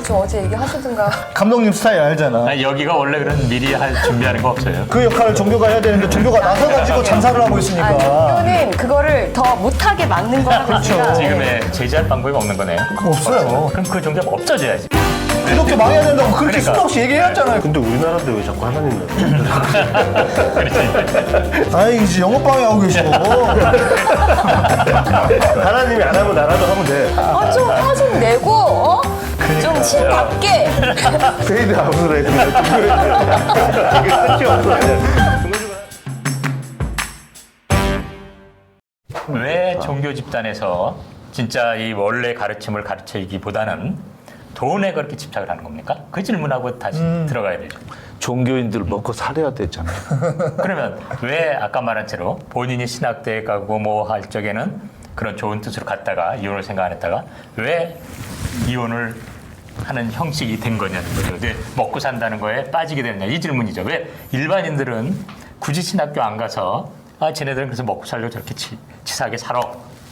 좀 어제 얘기하시든가. 감독님 스타일 알잖아. 아니, 여기가 원래 그런 미리 준비하는 거 없어요. 그 역할을 종교가 해야 되는데 종교가 나서가지고 장사를 하고 있으니까. 아니, 종교는 그거를 더 못하게 막는 거라고 그렇죠. 제가. 지금의 제재할 방법이 없는 거네요. 그거 없어요. 그럼 그 종교가 없어져야지. 이렇게 망해야 된다고 그렇게 그러니까. 수없이 얘기해왔잖아요. 근데 우리나라인데 왜 자꾸 하나님을? 다행이지 영업방해 하고 계시고. 하나님이 안 하면 나라도 하면 돼. 좀 화 좀 내고, 어? 좀 신답게. 페이드 아웃을 해. 이게 끝이 없어. 왜 종교 집단에서 진짜 이 원래 가르침을 가르치기보다는 돈에 그렇게 집착을 하는 겁니까? 그 질문하고 다시 들어가야 되죠. 종교인들 먹고 살아야 되잖아요. 그러면 왜 아까 말한 채로 본인이 신학대에 가고 뭐 할 적에는 그런 좋은 뜻으로 갔다가 이혼을 생각 안 했다가 왜 이혼을 하는 형식이 된 거냐는 거죠. 왜 먹고 산다는 거에 빠지게 되느냐 이 질문이죠. 왜 일반인들은 굳이 신학교 안 가서 쟤네들은 그래서 먹고 살려고 저렇게 치사하게 살아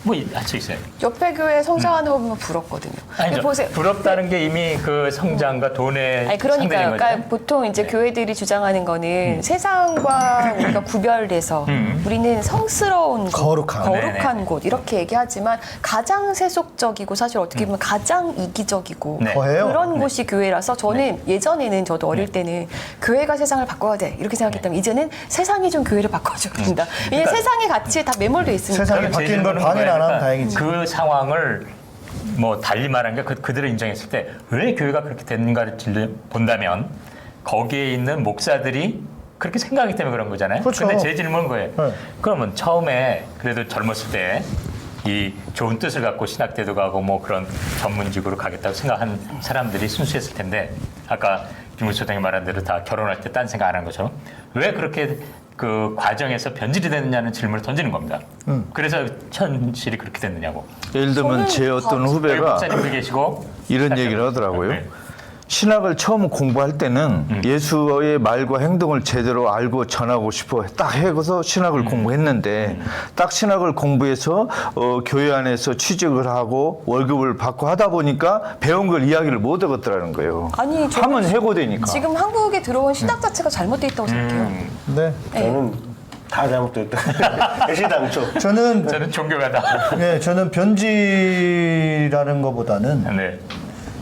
뭐 할 수 있어요. 옆에 교회 성장하는 거 보면 부럽거든요. 아니죠. 보세요. 부럽다는 게 이미 그 성장과 돈의 아니 그러니까요. 상대인 거죠. 그러니까 보통 이제 교회들이 주장하는 거는 세상과 우리가 구별돼서 우리는 성스러운 곳, 거룩한. 거룩한 곳 이렇게 얘기하지만 가장 세속적이고 사실 어떻게 보면 가장 이기적이고 네. 더해요. 그런 곳이 교회라서 저는 예전에는 저도 어릴 때는 교회가 세상을 바꿔야 돼 이렇게 생각했다면 이제는 세상이 좀 교회를 바꿔줘야 된다. 왜냐면 세상의 가치에 다 매몰돼 있으니까. 세상이 바뀌는 걸 방해를 안 하면 다행이지. 그 상황을 뭐 달리 말하는 게 그들을 인정했을 때 왜 교회가 그렇게 됐는가를 본다면 거기에 있는 목사들이 그렇게 생각하기 때문에 그런 거잖아요. 그렇죠. 근데 제 질문은 거예요. 네. 그러면 처음에 그래도 젊었을 때 이 좋은 뜻을 갖고 신학대도 가고 뭐 그런 전문직으로 가겠다고 생각한 사람들이 순수했을 텐데 아까 김우수 소장이 말한 대로 다 결혼할 때 딴 생각 안 한 것처럼 왜 그렇게 그 과정에서 변질이 됐느냐는 질문을 던지는 겁니다. 그래서 현실이 그렇게 됐느냐고. 예를 들면 제 어떤 여기 후배가 목사님도 계시고 이런 얘기를 하더라고요. 네. 신학을 처음 공부할 때는 예수의 말과 행동을 제대로 알고 전하고 싶어 딱 해서 신학을 공부했는데 딱 신학을 공부해서 교회 안에서 취직을 하고 월급을 받고 하다 보니까 배운 걸 이야기를 못 하겠더라는 거예요. 아니, 저는 하면 해고되니까. 지금 한국에 들어온 신학 자체가 잘못돼 있다고 생각해요. 네. 저는 다 잘못됐다. 애시당초. 저는 종교가다. 네, 저는 변질이라는 것보다는 네.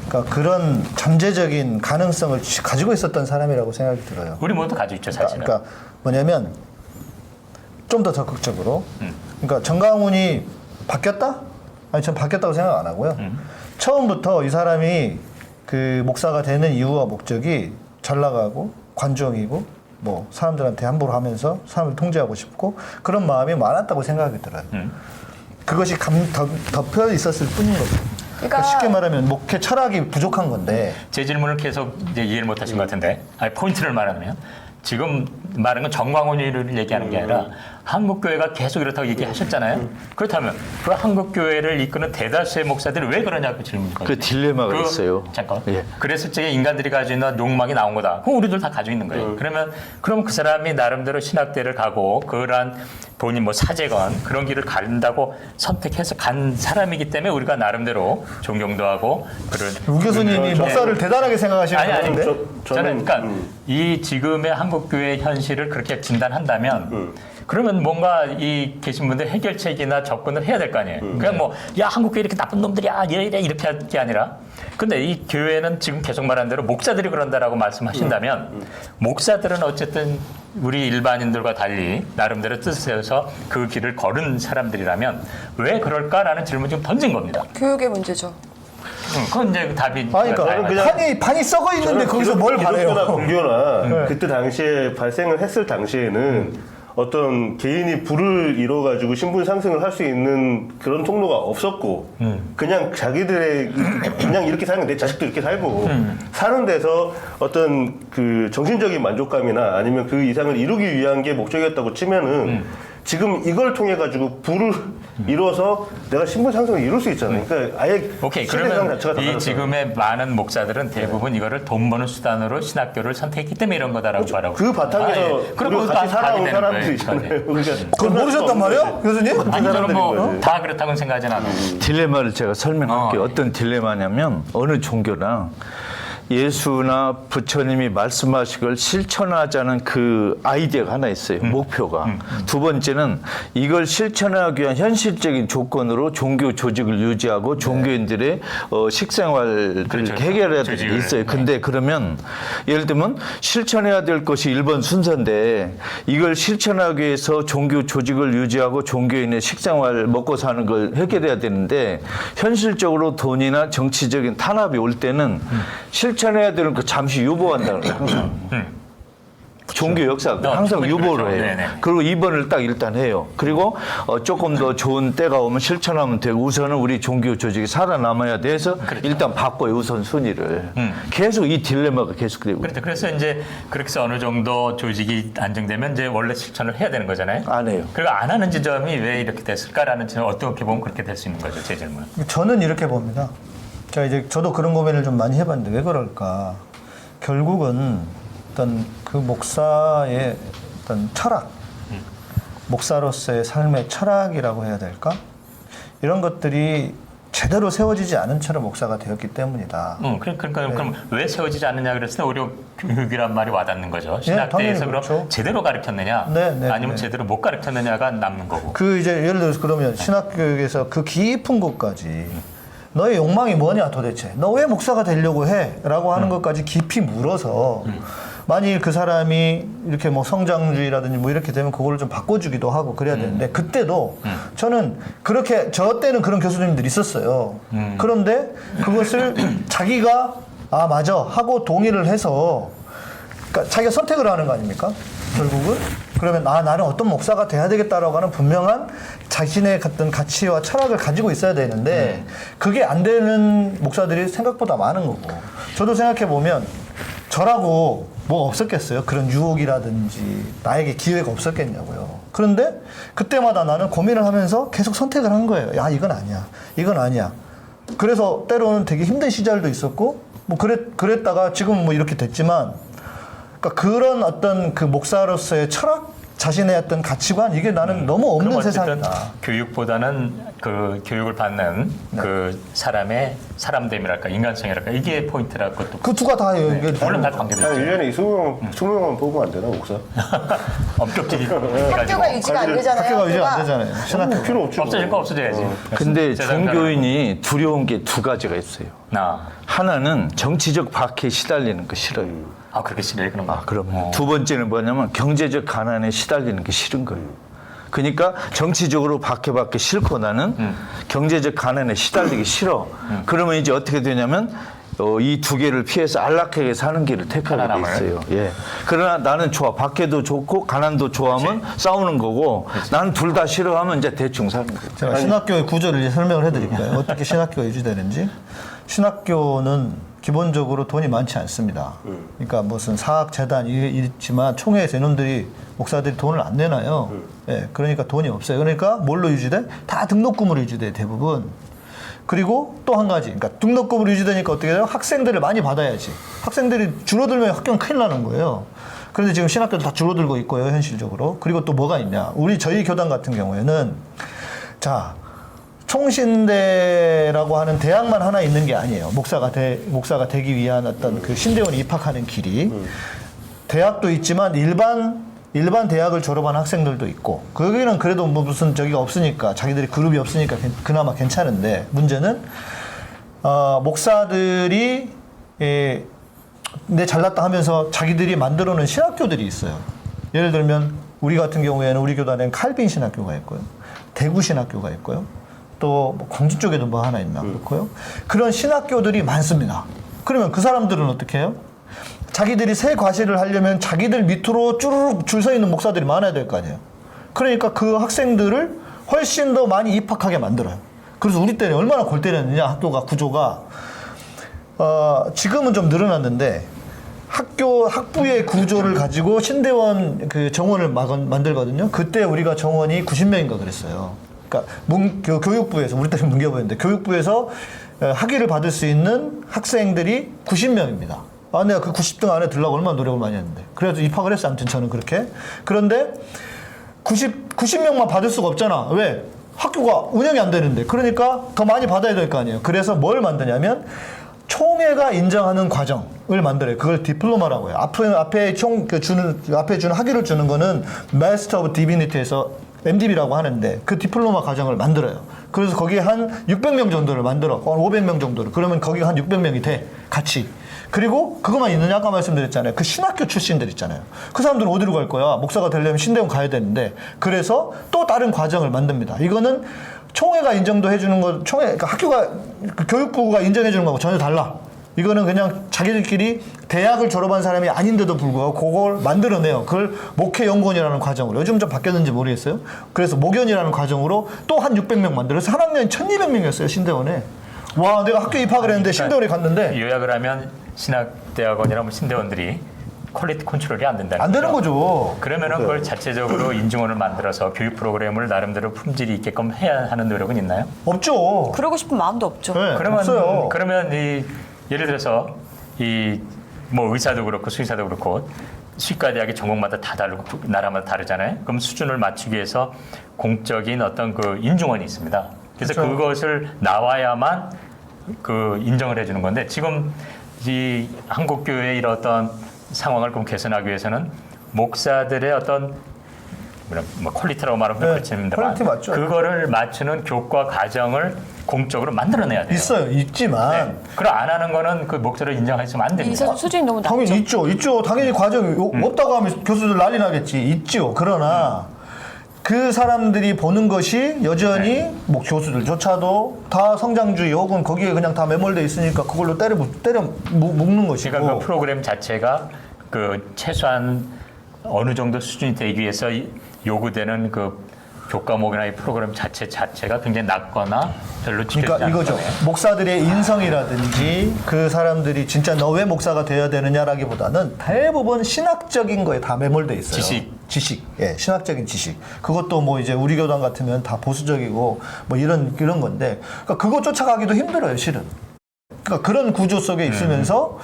그러니까 그런 잠재적인 가능성을 가지고 있었던 사람이라고 생각이 들어요. 우리 모두 가지고 있죠, 사실은. 그러니까 뭐냐면 좀 더 적극적으로. 그러니까 정강훈이 바뀌었다? 아니 전 바뀌었다고 생각 안 하고요. 처음부터 이 사람이 그 목사가 되는 이유와 목적이 잘 나가고 관종이고 뭐 사람들한테 함부로 하면서 사람을 통제하고 싶고 그런 마음이 많았다고 생각이 들어요. 그것이 덮여 있었을 뿐인 거죠. 그러니까 쉽게 말하면 목회 철학이 부족한 건데. 제 질문을 계속 이제 이해를 못 하신 것 같은데, 아니, 포인트를 말하면, 지금 말하는 건 정광훈이를 얘기하는 게 아니라 한국교회가 계속 이렇다고 얘기하셨잖아요. 그렇다면 그 한국교회를 이끄는 대다수의 목사들이 왜 그러냐고 질문이거든요. 그 딜레마가 있어요. 잠깐. 예. 그랬을 적에 인간들이 가지고 있는 욕망이 나온 거다. 그럼 우리들 다 가지고 있는 거예요. 그럼 그 사람이 나름대로 신학대를 가고 그러한 본인 뭐 사제건 그런 길을 간다고 선택해서 간 사람이기 때문에 우리가 나름대로 존경도 하고 그런. 우 교수님이 목사를 대단하게 생각하시는 것 같은데. 저는 그러니까 이 지금의 한국교회 현실을 그렇게 진단한다면 그러면 뭔가 이 계신 분들 해결책이나 접근을 해야 될 거 아니에요. 그냥 뭐 야 한국교회 이렇게 나쁜 놈들이야 이렇게 할 게 아니라 근데 이 교회는 지금 계속 말한 대로 목사들이 그런다라고 말씀하신다면 목사들은 어쨌든 우리 일반인들과 달리 나름대로 뜻에서 그 길을 걸은 사람들이라면 왜 그럴까라는 질문 좀 던진 겁니다. 교육의 문제죠. 그건 이제 그 답이 아니, 그러니까 다양하죠. 판이 썩어 있는데 거기서 뭘 기독교나 바래요? 불교나 그때 당시에 발생을 했을 당시에는 어떤 개인이 부를 이뤄가지고 신분 상승을 할 수 있는 그런 통로가 없었고 그냥 자기들의 그냥 이렇게 살면 내 자식도 이렇게 살고 사는 데서 어떤 그 정신적인 만족감이나 아니면 그 이상을 이루기 위한 게 목적이었다고 치면은 지금 이걸 통해 가지고 부를 이뤄서 내가 신분 상승을 이룰 수 있잖아요. 그러니까 아예 오케이. 세계관 그러면 자체가 이 달라졌어요. 지금의 많은 목사들은 대부분 이거를 돈 버는 수단으로 신학교를 선택했기 때문에 이런 거다라고 말하고. 그 바탕에서 예. 그럼 우리가 그것도 같이 살아온 되는 사람들이 거예요. 있잖아요. 그러니까 그걸 모르셨단 말이에요, 교수님? 아니 저는 뭐 사람들인 거지. 다 그렇다고는 생각하진 않아요. 딜레마를 제가 설명할게요. 예. 어떤 딜레마냐면 어느 종교나 예수나 부처님이 말씀하신 걸 실천하자는 그 아이디어가 하나 있어요. 목표가. 두 번째는 이걸 실천하기 위한 현실적인 조건으로 종교 조직을 유지하고 종교인들의 식생활을 그렇죠. 해결해야 될 게 조직을. 있어요. 근데 그러면 예를 들면 실천해야 될 것이 1번 순서인데 이걸 실천하기 위해서 종교 조직을 유지하고 종교인의 식생활 먹고 사는 걸 해결해야 되는데 현실적으로 돈이나 정치적인 탄압이 올 때는 실천해야 되는 거 잠시 유보한다는 거예요. 항상. 종교 역사가 항상 그렇죠. 유보를 해요. 네네. 그리고 2번을 딱 일단 해요. 그리고 조금 더 좋은 때가 오면 실천하면 되고 우선은 우리 종교 조직이 살아남아야 돼서 일단 바꿔요. 우선 순위를. 계속 이 딜레마가 계속되고 그렇죠. 그래서 이제 그렇게 해서 어느 정도 조직이 안정되면 이제 원래 실천을 해야 되는 거잖아요. 안 해요. 그리고 안 하는 지점이 왜 이렇게 됐을까라는 지점 어떻게 보면 그렇게 될 수 있는 거죠. 제 질문. 저는 이렇게 봅니다. 자, 이제 저도 그런 고민을 좀 많이 해봤는데 왜 그럴까? 결국은 어떤 그 목사의 어떤 철학, 목사로서의 삶의 철학이라고 해야 될까? 이런 것들이 제대로 세워지지 않은 채로 목사가 되었기 때문이다. 그러니까 그럼 왜 세워지지 않느냐 그랬을 때 오히려 교육이란 말이 와닿는 거죠. 당연히 신학대에서 그럼 그렇죠. 제대로 가르쳤느냐, 네, 아니면 네. 제대로 못 가르쳤느냐가 남는 거고. 그 이제 예를 들어서 그러면 신학교육에서 그 깊은 곳까지 너의 욕망이 뭐냐 도대체? 너 왜 목사가 되려고 해? 라고 하는 것까지 깊이 물어서 만일 그 사람이 이렇게 뭐 성장주의라든지 뭐 이렇게 되면 그거를 좀 바꿔주기도 하고 그래야 되는데 그때도 저는 그렇게 저 때는 그런 교수님들이 있었어요. 그런데 그것을 자기가 아 맞아 하고 동의를 해서 그러니까 자기가 선택을 하는 거 아닙니까? 결국은 그러면 아 나는 어떤 목사가 돼야 되겠다라고 하는 분명한 자신의 어떤 가치와 철학을 가지고 있어야 되는데 그게 안 되는 목사들이 생각보다 많은 거고 저도 생각해 보면 저라고 뭐 없었겠어요? 그런 유혹이라든지 나에게 기회가 없었겠냐고요. 그런데 그때마다 나는 고민을 하면서 계속 선택을 한 거예요. 야 이건 아니야, 이건 아니야. 그래서 때로는 되게 힘든 시절도 있었고 뭐 그랬다가 지금 뭐 이렇게 됐지만. 그러니까 그런 어떤 그 목사로서의 철학, 자신의 어떤 가치관 이게 나는 너무 없는 그럼 어쨌든 세상이다. 교육보다는 그 교육을 받는 그 사람의 사람됨이랄까 인간성이랄까 이게 포인트라고 또. 그 두가 다 이게 물론 다 한 관계되죠. 1년에 20명만 뽑으면 안 되나 목사? 엄격히 학교가 유지가 안 되잖아요. 학교가 유지 안 되잖아요. 신학교. 필요 없지. 없어질 거 없어져야지. 근데 세상 종교인이 두려운 게 두 가지가 있어요. 하나는 정치적 박해에 시달리는 거 싫어요. 아 그렇게 싫어요 그런 거. 그럼 두 번째는 뭐냐면 경제적 가난에 시달리는 게 싫은 거예요. 그러니까 정치적으로 박해받기 싫고 나는 경제적 가난에 시달리기 싫어. 그러면 이제 어떻게 되냐면 이 두 개를 피해서 안락하게 사는 길을 택하게 돼 있어요. 예. 그러나 나는 좋아. 박해도 좋고 가난도 좋아하면 싸우는 거고 나는 둘 다 싫어하면 이제 대충 사는 거예요. 제가 신학교의 구조를 이제 설명을 해드릴까요? 어떻게 신학교가 유지되는지. 신학교는 기본적으로 돈이 많지 않습니다. 그러니까 무슨 사학 재단 있지만 총회에서 이놈들이 목사들이 돈을 안 내놔요. 예, 그러니까 돈이 없어요. 그러니까 뭘로 유지돼? 다 등록금으로 유지돼 대부분. 그리고 또 한 가지, 그러니까 등록금으로 유지되니까 어떻게 돼요? 학생들을 많이 받아야지. 학생들이 줄어들면 학교는 큰일 나는 거예요. 그런데 지금 신학교도 다 줄어들고 있고요, 현실적으로. 그리고 또 뭐가 있냐? 저희 교단 같은 경우에는 자. 총신대라고 하는 대학만 하나 있는 게 아니에요. 목사가 되기 위한 어떤 그 신대원이 입학하는 길이. 대학도 있지만 일반 대학을 졸업한 학생들도 있고, 거기는 그래도 뭐 무슨 저기가 없으니까, 자기들이 그룹이 없으니까 그나마 괜찮은데, 문제는, 목사들이, 내 잘났다 하면서 자기들이 만들어 놓은 신학교들이 있어요. 예를 들면, 우리 같은 경우에는 우리 교단에는 칼빈 신학교가 있고요. 대구 신학교가 있고요. 또 광주 쪽에도 뭐 하나 있나 그렇고요. 그런 신학교들이 많습니다. 그러면 그 사람들은 어떻게 해요? 자기들이 새 과실을 하려면 자기들 밑으로 쭈르륵 줄 서 있는 목사들이 많아야 될 거 아니에요. 그러니까 그 학생들을 훨씬 더 많이 입학하게 만들어요. 그래서 우리 때는 얼마나 골 때렸느냐 학교가 구조가 지금은 좀 늘어났는데 학부의 구조를 가지고 신대원 그 정원을 만들거든요. 그때 우리가 정원이 90명인가 그랬어요. 그러니까 교육부에서 우리 때는 문교부였는데 교육부에서 학위를 받을 수 있는 학생들이 90명입니다. 아, 내가 그 90등 안에 들려고 얼마나 노력을 많이 했는데. 그래서 입학을 했어요. 아무튼 저는 그렇게. 그런데 90명만 받을 수가 없잖아. 왜? 학교가 운영이 안 되는데. 그러니까 더 많이 받아야 될 거 아니에요. 그래서 뭘 만드냐면 총회가 인정하는 과정을 만들어요. 그걸 디플로마라고 해요. 앞에 주는 학위를 주는 거는 Master of Divinity에서 MDB라고 하는데 그 디플로마 과정을 만들어요. 그래서 거기에 한 600명 정도를 만들어. 500명 정도를. 그러면 거기가 한 600명이 돼. 같이. 그리고 그것만 있느냐? 아까 말씀드렸잖아요. 그 신학교 출신들 있잖아요. 그 사람들은 어디로 갈 거야? 목사가 되려면 신대원 가야 되는데. 그래서 또 다른 과정을 만듭니다. 이거는 총회가 인정도 해주는 거, 그러니까 학교가, 교육부가 인정해주는 거하고 전혀 달라. 이거는 그냥 자기들끼리 대학을 졸업한 사람이 아닌데도 불구하고 그걸 만들어내요. 그걸 목회연구원이라는 과정으로. 요즘 좀 바뀌었는지 모르겠어요. 그래서 목연이라는 과정으로 또 한 600명 만들어서 한 학년이 1200명이었어요, 신대원에. 와, 내가 학교 입학을 했는데 신대원에 갔는데. 요약을 하면 신학대학원이나 신대원들이 퀄리티 컨트롤이 안 된다는 안 되는 거죠. 그러면은 그걸 자체적으로 인증원을 만들어서 교육 프로그램을 나름대로 품질이 있게끔 해야 하는 노력은 있나요? 없죠. 그러고 싶은 마음도 없죠. 네, 없어요. 그러면 예를 들어서 뭐 의사도 그렇고 수의사도 그렇고 치과 대학의 전공마다 다 다르고 나라마다 다르잖아요. 그럼 수준을 맞추기 위해서 공적인 어떤 그 인증원이 있습니다. 그래서 그렇죠. 그것을 나와야만 그 인정을 해주는 건데 지금 이 한국 교회의 이런 어떤 상황을 좀 개선하기 위해서는 목사들의 어떤 뭐 퀄리티라고 말하면 그렇습니다만 퀄리티 맞죠. 그거를 맞추는 교과 과정을 공적으로 만들어내야 돼요. 있어요. 있지만. 네. 그럼 안 하는 거는 그 목사를 인정했으면 안 이 됩니다. 사실 수준이 너무 낮죠. 당연히 있죠. 당연히 과정이 없다고 하면 교수들 난리 나겠지. 있죠. 그러나 그 사람들이 보는 것이 여전히 뭐 교수들조차도 다 성장주의 혹은 거기에 그냥 다 매몰돼 있으니까 그걸로 때려 묶는 것이고. 그러니까 그 프로그램 자체가 그 최소한 어느 정도 수준이 되기 위해서 요구되는 그 교과목이나 이 프로그램 자체가 굉장히 낮거나 별로 지켜지지 그러니까 않는 이거죠. 거네요. 목사들의 인성이라든지 그 사람들이 진짜 너 왜 목사가 돼야 되느냐라기보다는 대부분 신학적인 거에 다 매몰돼 있어요. 지식. 예, 신학적인 지식. 그것도 뭐 이제 우리 교단 같으면 다 보수적이고 뭐 이런 건데 그러니까 그거 쫓아가기도 힘들어요, 실은. 그러니까 그런 구조 속에 있으면서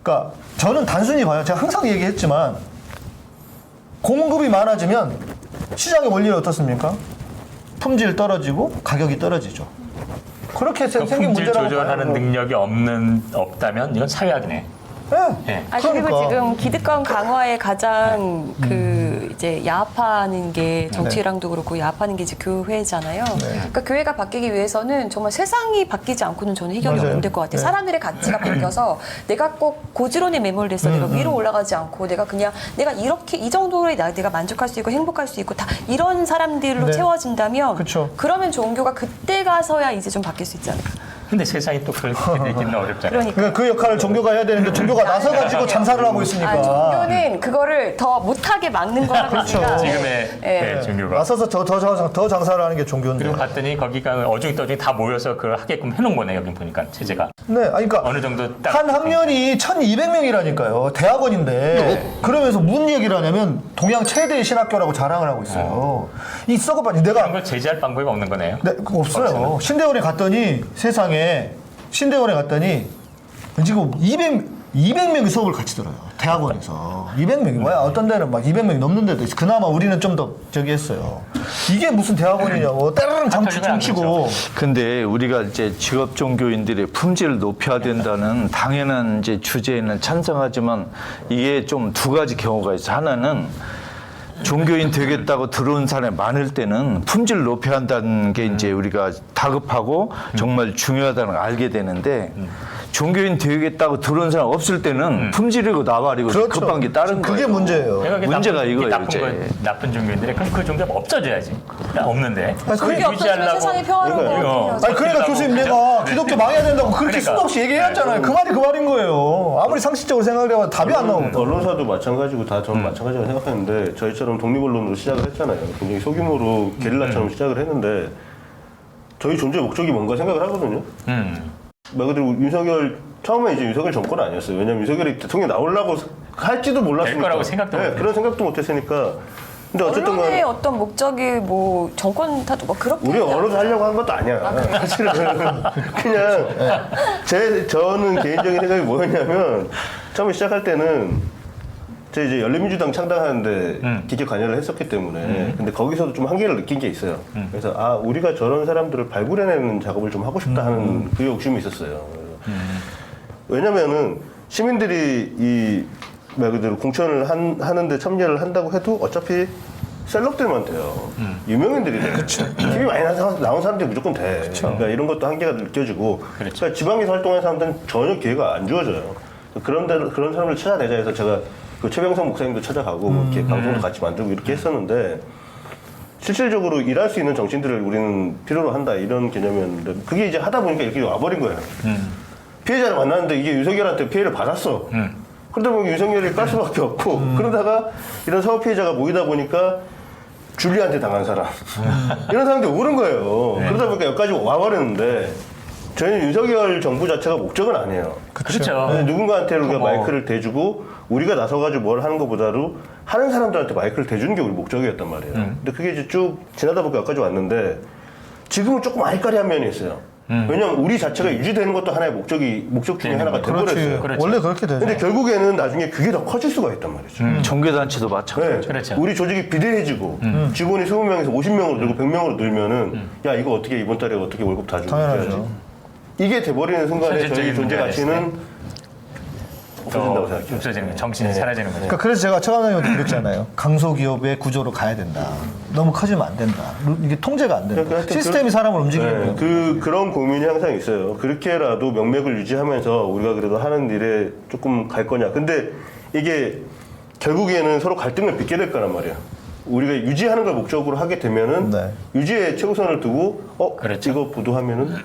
그러니까 저는 단순히 봐요. 제가 항상 얘기했지만 공급이 많아지면 시장의 원리는 어떻습니까? 품질 떨어지고 가격이 떨어지죠. 그렇게 생긴 품질 문제라고 조절하는 봐요. 능력이 없다면 이건 사회학이네. 네. 네. 그리고 그러니까. 지금 기득권 강화에 가장 이제 야합하는 게 정치랑도 그렇고 야합하는 게 이제 교회잖아요. 그러니까 교회가 바뀌기 위해서는 정말 세상이 바뀌지 않고는 저는 해결이 맞아요. 안 될 것 같아요. 네. 사람들의 가치가 바뀌어서 내가 꼭 고지론에 매몰돼서 내가 위로 올라가지 않고 내가 그냥 내가 이렇게 이 정도로 내가 만족할 수 있고 행복할 수 있고 다 이런 사람들로 네. 채워진다면 그쵸. 그러면 종교가 그때 가서야 이제 좀 바뀔 수 있지 않을까. 근데 세상이 또 그렇게 되기는 어렵잖아요. 그러니까. 그 역할을 종교가 해야 되는데 종교가 나서가지고 장사를 하고 있으니까. 종교는 그거를 더 못하게 막는 거라고 그렇죠. 생각해요. 지금의 네, 종교가. 나서서 더 장사를 하는 게 종교인데. 그리고 봤더니 거기가 어중떠중 다 모여서 그걸 하게끔 해놓은 거네요. 여기 보니까 체제가. 네, 아니, 그러니까 어느 정도 딱 한 학년이 1,200명이라니까요. 대학원인데. 그러면서 무슨 얘기를 하냐면 동양 최대의 신학교라고 자랑을 하고 있어요. 이 썩어봐니 그런 내가 걸 제재할 방법이 없는 거네요. 네, 그거 없어요. 신대원에 갔더니 세상에 신대원에 갔더니 지금 200명이 수업을 같이 들어요. 대학원에서. 200명이 뭐야? 어떤 데는 막 200명이 넘는 데도 있어. 그나마 우리는 좀 더 저기 했어요. 이게 무슨 대학원이냐고. 때로는 장치고. 근데 우리가 이제 직업 종교인들의 품질을 높여야 된다는 당연한 이제 주제에는 찬성하지만 이게 좀 두 가지 경우가 있어. 하나는 종교인 되겠다고 들어온 사람이 많을 때는 품질을 높여야 한다는 게 이제 우리가 다급하고 정말 중요하다는 걸 알게 되는데 종교인 되겠다고 들어온 사람 없을 때는 품질이고 나발이고 그렇죠. 급한 게 다른 그게 거예요. 문제예요. 내가 문제가 이거예요, 나쁜 종교인들이 그럼 그 종교가 없어져야지. 없는데. 그게 없어지면 세상이 평화로운 것 같아요. 아니 그러니까 교수님 내가 기독교 망해야 된다고 그렇게 그러니까. 수도 없이 얘기했잖아요. 그 말이 그 말인 거예요. 아무리 상식적으로 생각을 해봐도 답이 안 나오거든. 언론사도 마찬가지고 다 저는 마찬가지라고 생각하는데 저희처럼 독립언론으로 시작을 했잖아요. 굉장히 소규모로 게릴라처럼 시작을 했는데 저희 존재 목적이 뭔가 생각을 하거든요. 말 그대로 윤석열 처음에 이제 윤석열 정권 아니었어요. 왜냐면 윤석열이 대통령 나오려고 할지도 몰랐으니까. 될 거라고 생각도 네, 못했어요. 그런 생각도 못했으니까. 근데 어쨌든 언론의 간 어떤 목적이 뭐 정권 탓 뭐 그렇게 우리 언론도 하려고 한 것도 아니야. 사실은 그냥 저는 개인적인 생각이 뭐였냐면 처음에 시작할 때는 제가 이제 열린민주당 창당하는데 깊게 관여를 했었기 때문에 근데 거기서도 좀 한계를 느낀 게 있어요. 그래서 아 우리가 저런 사람들을 발굴해내는 작업을 좀 하고 싶다 하는 그 욕심이 있었어요. 왜냐면은 시민들이 이 말 그대로 공천을 하는데 참여를 한다고 해도 어차피 셀럽들만 돼요. 유명인들이 돼요. TV 많이 나온 사람들이 무조건 돼. 그러니까 이런 것도 한계가 느껴지고. 그러니까 지방에서 활동하는 사람들은 전혀 기회가 안 주어져요. 그런 사람을 찾아내자 해서 제가 그 최병성 목사님도 찾아가고 이렇게 방송도 같이 만들고 이렇게 했었는데 실질적으로 일할 수 있는 정치인들을 우리는 필요로 한다 이런 개념이었는데 그게 이제 하다 보니까 이렇게 와버린 거예요. 피해자를 만났는데 이게 윤석열한테 피해를 받았어. 그러다 보니 윤석열이 깔 수밖에 없고 그러다가 이런 사법 피해자가 모이다 보니까 줄리한테 당한 사람 이런 사람들이 오른 거예요. 그러다 보니까 여기까지 와버렸는데 저희는 윤석열 정부 자체가 목적은 아니에요. 그렇죠. 누군가한테 우리가 뭐. 마이크를 대주고 우리가 나서가지고 뭘 하는 것보다도 하는 사람들한테 마이크를 대주는 게 우리 목적이었단 말이에요. 근데 그게 이제 쭉 지나다 보니까 여기까지 왔는데 지금은 조금 아이까리한 면이 있어요. 왜냐면 우리 자체가 유지되는 것도 하나의 목적 중에 하나가 돼버렸어요. 그렇죠. 원래 그렇게 되죠. 근데 결국에는 나중에 그게 더 커질 수가 있단 말이죠. 종교단체도 마찬가지. 네. 그렇죠. 우리 조직이 비대해지고 직원이 20명에서 50명으로 늘고 100명으로 늘면은 야 이거 어떻게 이번 달에 어떻게 월급 다 주고 당연하죠. 해야지. 이게 돼버리는 순간에 저희 현실적인 존재 문제가 가치는 없어진다고 생각해요. 없어지는 거예요. 정신이 사라지는 거죠. 그러니까 그래서 제가 최강남한테 그랬잖아요. 강소기업의 구조로 가야 된다. 너무 커지면 안 된다. 이게 통제가 안 된다. 그러니까 시스템이 사람을 움직이는 거예요. 그런 고민이 항상 있어요. 그렇게라도 명맥을 유지하면서 우리가 그래도 하는 일에 조금 갈 거냐. 근데 이게 결국에는 서로 갈등을 빚게 될 거란 말이야. 우리가 유지하는 걸 목적으로 하게 되면은 네. 유지에 최우선을 두고 그렇죠. 이거 보도하면은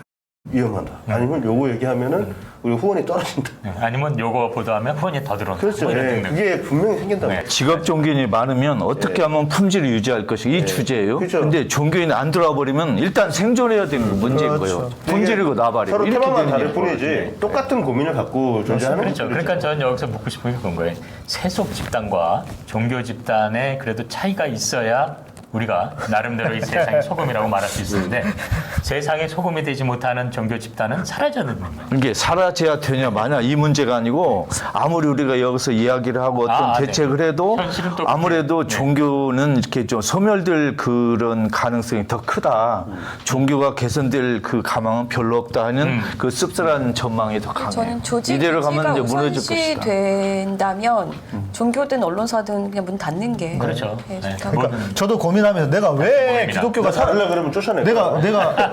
위험하다. 아니면 요거 얘기하면은 우리 후원이 떨어진다. 아니면 요거 보도하면 후원이 더 들어온다. 그렇죠. 뭐 이런 예, 등등. 그게 분명히 생긴다. 네. 직업 종교인이 많으면 어떻게 하면 품질을 유지할 것이 이 주제예요. 그렇죠. 근데 종교인이 안 들어와 버리면 일단 생존해야 되는 게 문제인 그렇죠. 거예요. 분질이고 나발이고 서로 이렇게 테마만 되는 다를 게 뿐이지 똑같은 고민을 갖고 존재하는 그렇죠. 그러니까 저는 여기서 묻고 싶은 게 그런 거예요. 세속 집단과 종교 집단에 그래도 차이가 있어야 우리가 나름대로 이 세상의 소금이라고 말할 수 있는데 세상의 소금이 되지 못하는 종교 집단은 사라져야 되는 거예요. 이게 사라져야 되냐 마냐 이 문제가 아니고 아무리 우리가 여기서 이야기를 하고 어떤 네. 대책을 해도 현실은 또 아무래도 종교는 이렇게 좀 소멸될 그런 가능성이 더 크다. 종교가 개선될 그 가망은 별로 없다 하는 그 씁쓸한 전망이 더 강해요. 저는 조직 이대로 가면 유지가 이제 무너질 우선시 것이다. 된다면 종교든 언론사든 그냥 문 닫는 게 그렇죠. 네, 네. 좋다고. 그러니까 저도 고민하면서 내가 왜 고민이다. 기독교가 살려 그러면 쫓아내. 그러니까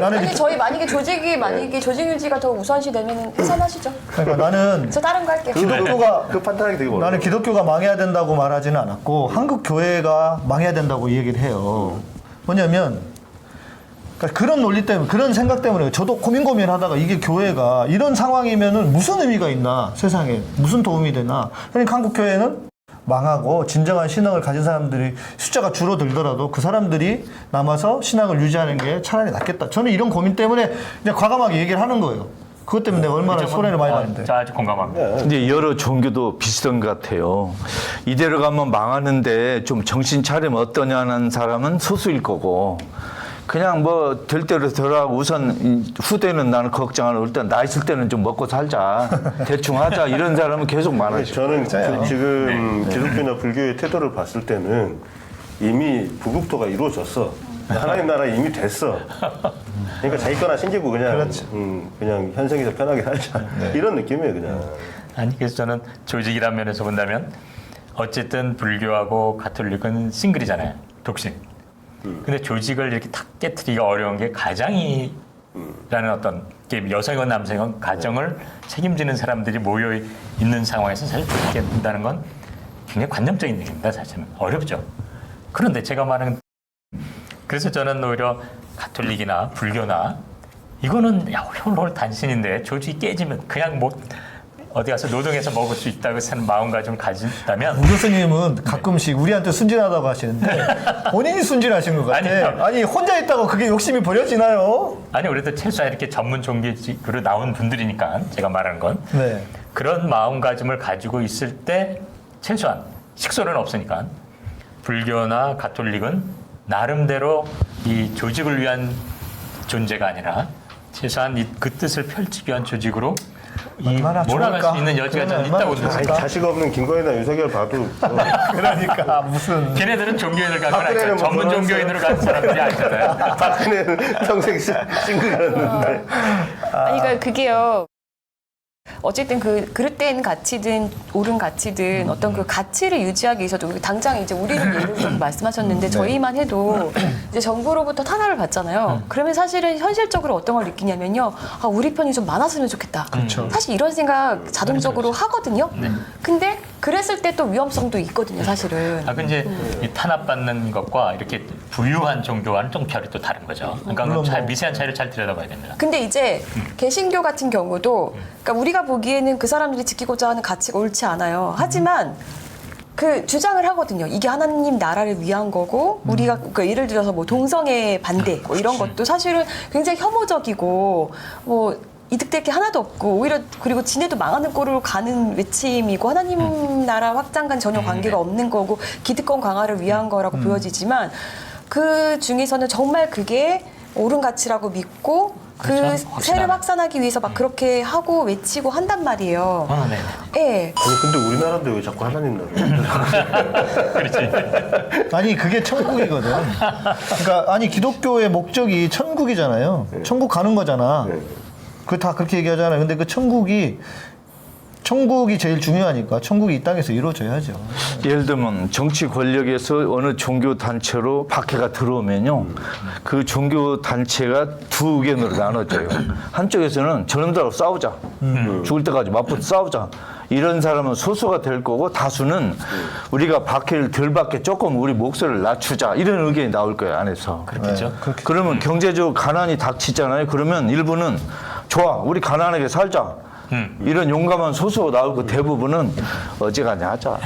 나는 아니 저희 만약에 조직 유지가 더 우선시 되면 해산하시죠. 그러니까 나는 저 다른 거 할게요. 기독교가 그 판단이 되게 어려워. 나는 기독교가 망해야 된다고 말하지는 않았고 한국 교회가 망해야 된다고 이 얘기를 해요. 뭐냐면 그러니까 그런 논리 때문에 그런 생각 때문에 저도 고민하다가 이게 교회가 이런 상황이면은 무슨 의미가 있나 세상에 무슨 도움이 되나. 그러니까 한국 교회는 망하고 진정한 신앙을 가진 사람들이 숫자가 줄어들더라도 그 사람들이 남아서 신앙을 유지하는 게 차라리 낫겠다. 저는 이런 고민 때문에 그냥 과감하게 얘기를 하는 거예요. 그것 때문에 내가 얼마나 손해를 많이 봤는데. 저 아주 공감합니다. 이제 여러 종교도 비슷한 것 같아요. 이대로 가면 망하는데 좀 정신 차리면 어떠냐는 사람은 소수일 거고, 그냥 뭐 될 대로 되라고 우선 후대는 나는 걱정 안 하고 일단 나 있을 때는 좀 먹고 살자, 대충 하자 이런 사람은 계속 많아져. 저는 지금 기독교나 불교의 태도를 봤을 때는 이미 부국토가 이루어졌어. 하나님 나라 이미 됐어. 그러니까 자기 거나 챙기고 그냥 그냥 현생에서 편하게 살자. 이런 느낌이에요, 그냥. 아니 그래서 저는 조직이라는 면에서 본다면 어쨌든 불교하고 가톨릭은 싱글이잖아요. 독신. 근데 조직을 이렇게 탁 깨트리기가 어려운 게 가장이라는 어떤 게 여성이건 남성이건 가정을 책임지는 사람들이 모여 있는 상황에서 사실 조직이 된다는 건 굉장히 관념적인 얘기입니다. 사실은 어렵죠. 그런데 제가 말하는 그래서 저는 오히려 가톨릭이나 불교나 이거는 홀홀 단신인데 조직이 깨지면 그냥 뭐 어디 가서 노동해서 먹을 수 있다고 하는 마음가짐을 가진다면 우 교수님은 가끔씩 우리한테 순진하다고 하시는데 본인이 순진하신 것 같아. 아니요. 아니 혼자 있다고 그게 욕심이 버려지나요? 아니 우리도 최소한 이렇게 전문 종교직으로 나온 분들이니까 제가 말하는 건 네. 그런 마음가짐을 가지고 있을 때 최소한 식소는 없으니까 불교나 가톨릭은 나름대로 이 조직을 위한 존재가 아니라 최소한 그 뜻을 펼치기 위한 조직으로 얼마나 몰아갈 좋을까? 수 있는 여지가 좀 그러면 있다고 얼마나 생각합니다. 아니, 자식 없는 김건희나 윤석열 봐도 그러니까 무슨 걔네들은 종교인을 가고 박근혜는 나니까 전문 뭐 종교인으로 가는 사람들이 아니잖아요. 박근혜는 평생 싱글이었는데. 아니, 그러니까 그게요. 어쨌든 그릇 된 가치든 옳은 가치든 어떤 그 가치를 유지하기 위해서도 당장 이제 우리는 예를 들어 말씀하셨는데 저희만 해도 이제 정부로부터 탄압을 받잖아요. 그러면 사실은 현실적으로 어떤 걸 느끼냐면요. 아, 우리 편이 좀 많았으면 좋겠다. 사실 이런 생각 자동적으로 하거든요. 근데 그랬을 때 또 위험성도 있거든요, 사실은. 아, 근데 이 탄압받는 것과 이렇게 부유한 종교와는 좀 결이 또 다른 거죠. 그러니까 물론 뭐. 미세한 차이를 잘 들여다봐야 됩니다. 근데 이제 개신교 같은 경우도 그러니까 우리가 보기에는 그 사람들이 지키고자 하는 가치가 옳지 않아요. 하지만 그 주장을 하거든요. 이게 하나님 나라를 위한 거고 우리가 그러니까 예를 들어서 뭐 동성애 반대 뭐 이런 것도 사실은 굉장히 혐오적이고 뭐 이득될 게 하나도 없고 오히려 그리고 지네도 망하는 꼴로 가는 외침이고 하나님 나라 확장과는 전혀 관계가 없는 거고 기득권 강화를 위한 거라고 보여지지만 그 중에서는 정말 그게 옳은 가치라고 믿고 그 그렇죠. 세를 확산하기 위해서 막 그렇게 하고 외치고 한단 말이에요. 아, 네. 예. 아니 근데 우리나라인데 왜 자꾸 하나님 나라? 그렇지. 아니 그게 천국이거든. 그러니까 아니 기독교의 목적이 천국이잖아요. 천국 가는 거잖아. 그 다 그렇게 얘기하잖아요. 근데 그 천국이 제일 중요하니까 천국이 이 땅에서 이루어져야죠. 예를 들면 정치 권력에서 어느 종교 단체로 박해가 들어오면요, 그 종교 단체가 두 의견으로 나눠져요. 한쪽에서는 저놈들하고 싸우자, 죽을 때까지 맞붙어 싸우자. 이런 사람은 소수가 될 거고 다수는 우리가 박해를 덜 받게 조금 우리 목소리를 낮추자 이런 의견이 나올 거예요, 안에서. 그렇겠죠. 그러면 경제적 가난이 닥치잖아요. 그러면 일부는 좋아, 우리 가난하게 살자. 이런 용감한 소수가 나오고 대부분은 어지간히 하자.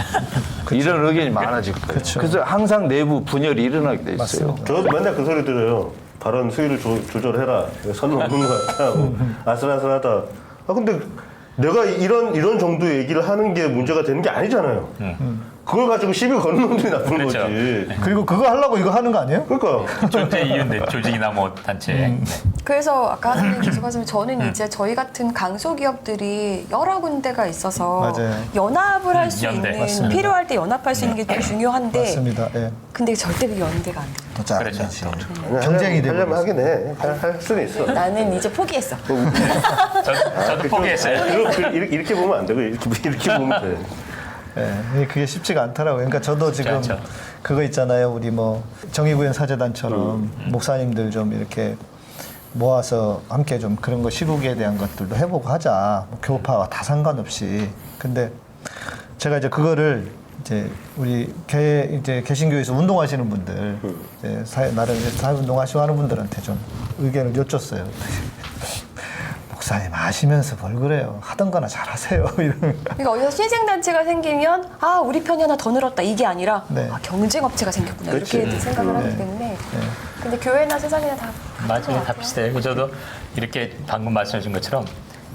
이런 의견이 많아질 거예요. 그래서 항상 내부 분열이 일어나게 돼 있어요. 저도 맨날 그 소리 들어요. 발언 수위를 조절해라. 선 넘는 것 같다. 아슬아슬하다. 아 근데 내가 이런 정도 얘기를 하는 게 문제가 되는 게 아니잖아요. 그걸 가지고 시비 거는 놈들이 나쁜 그렇죠. 거지. 그리고 그거 하려고 이거 하는 거 아니에요? 그러니까 존재 이유인데 조직이나 뭐 단체. 그래서 아까 하나님 계속 하시면 저는 이제 저희 같은 강소기업들이 여러 군데가 있어서 맞아요. 연합을 할 수 연대. 있는 맞습니다. 필요할 때 연합할 수 있는 게 좀 중요한데 맞습니다. 예. 근데 절대 그 연대가 안 돼. 더 잘. 그렇죠. 경쟁이 되고 하려면 하긴 해. 할 수는 있어. 나는 이제 포기했어. 저도 포기했어요. 이렇게 보면 안 되고 이렇게 보면 돼. 예, 그게 쉽지가 않더라고요. 그러니까 저도 지금 그렇죠. 그거 있잖아요. 우리 뭐 정의구현 사재단처럼 목사님들 좀 이렇게 모아서 함께 좀 그런 거 시국에 대한 것들도 해보고 하자. 뭐 교파와 다 상관없이. 근데 제가 이제 그거를 이제 우리 이제 개신교에서 운동하시는 분들, 이제 나름 이제 사회운동하시고 하는 분들한테 좀 의견을 여쭸어요. 목사님 아시면서 뭘 그래요? 하던 거나 잘하세요. 이러면. 그러니까 어디서 신생단체가 생기면 아 우리 편이 하나 더 늘었다 이게 아니라 네. 아, 경쟁업체가 생겼구나 그렇지. 이렇게 생각을 하기 네. 때문에 근데 교회나 세상이나 다 맞아요. 다 비슷해요. 저도 이렇게 방금 말씀해 준 것처럼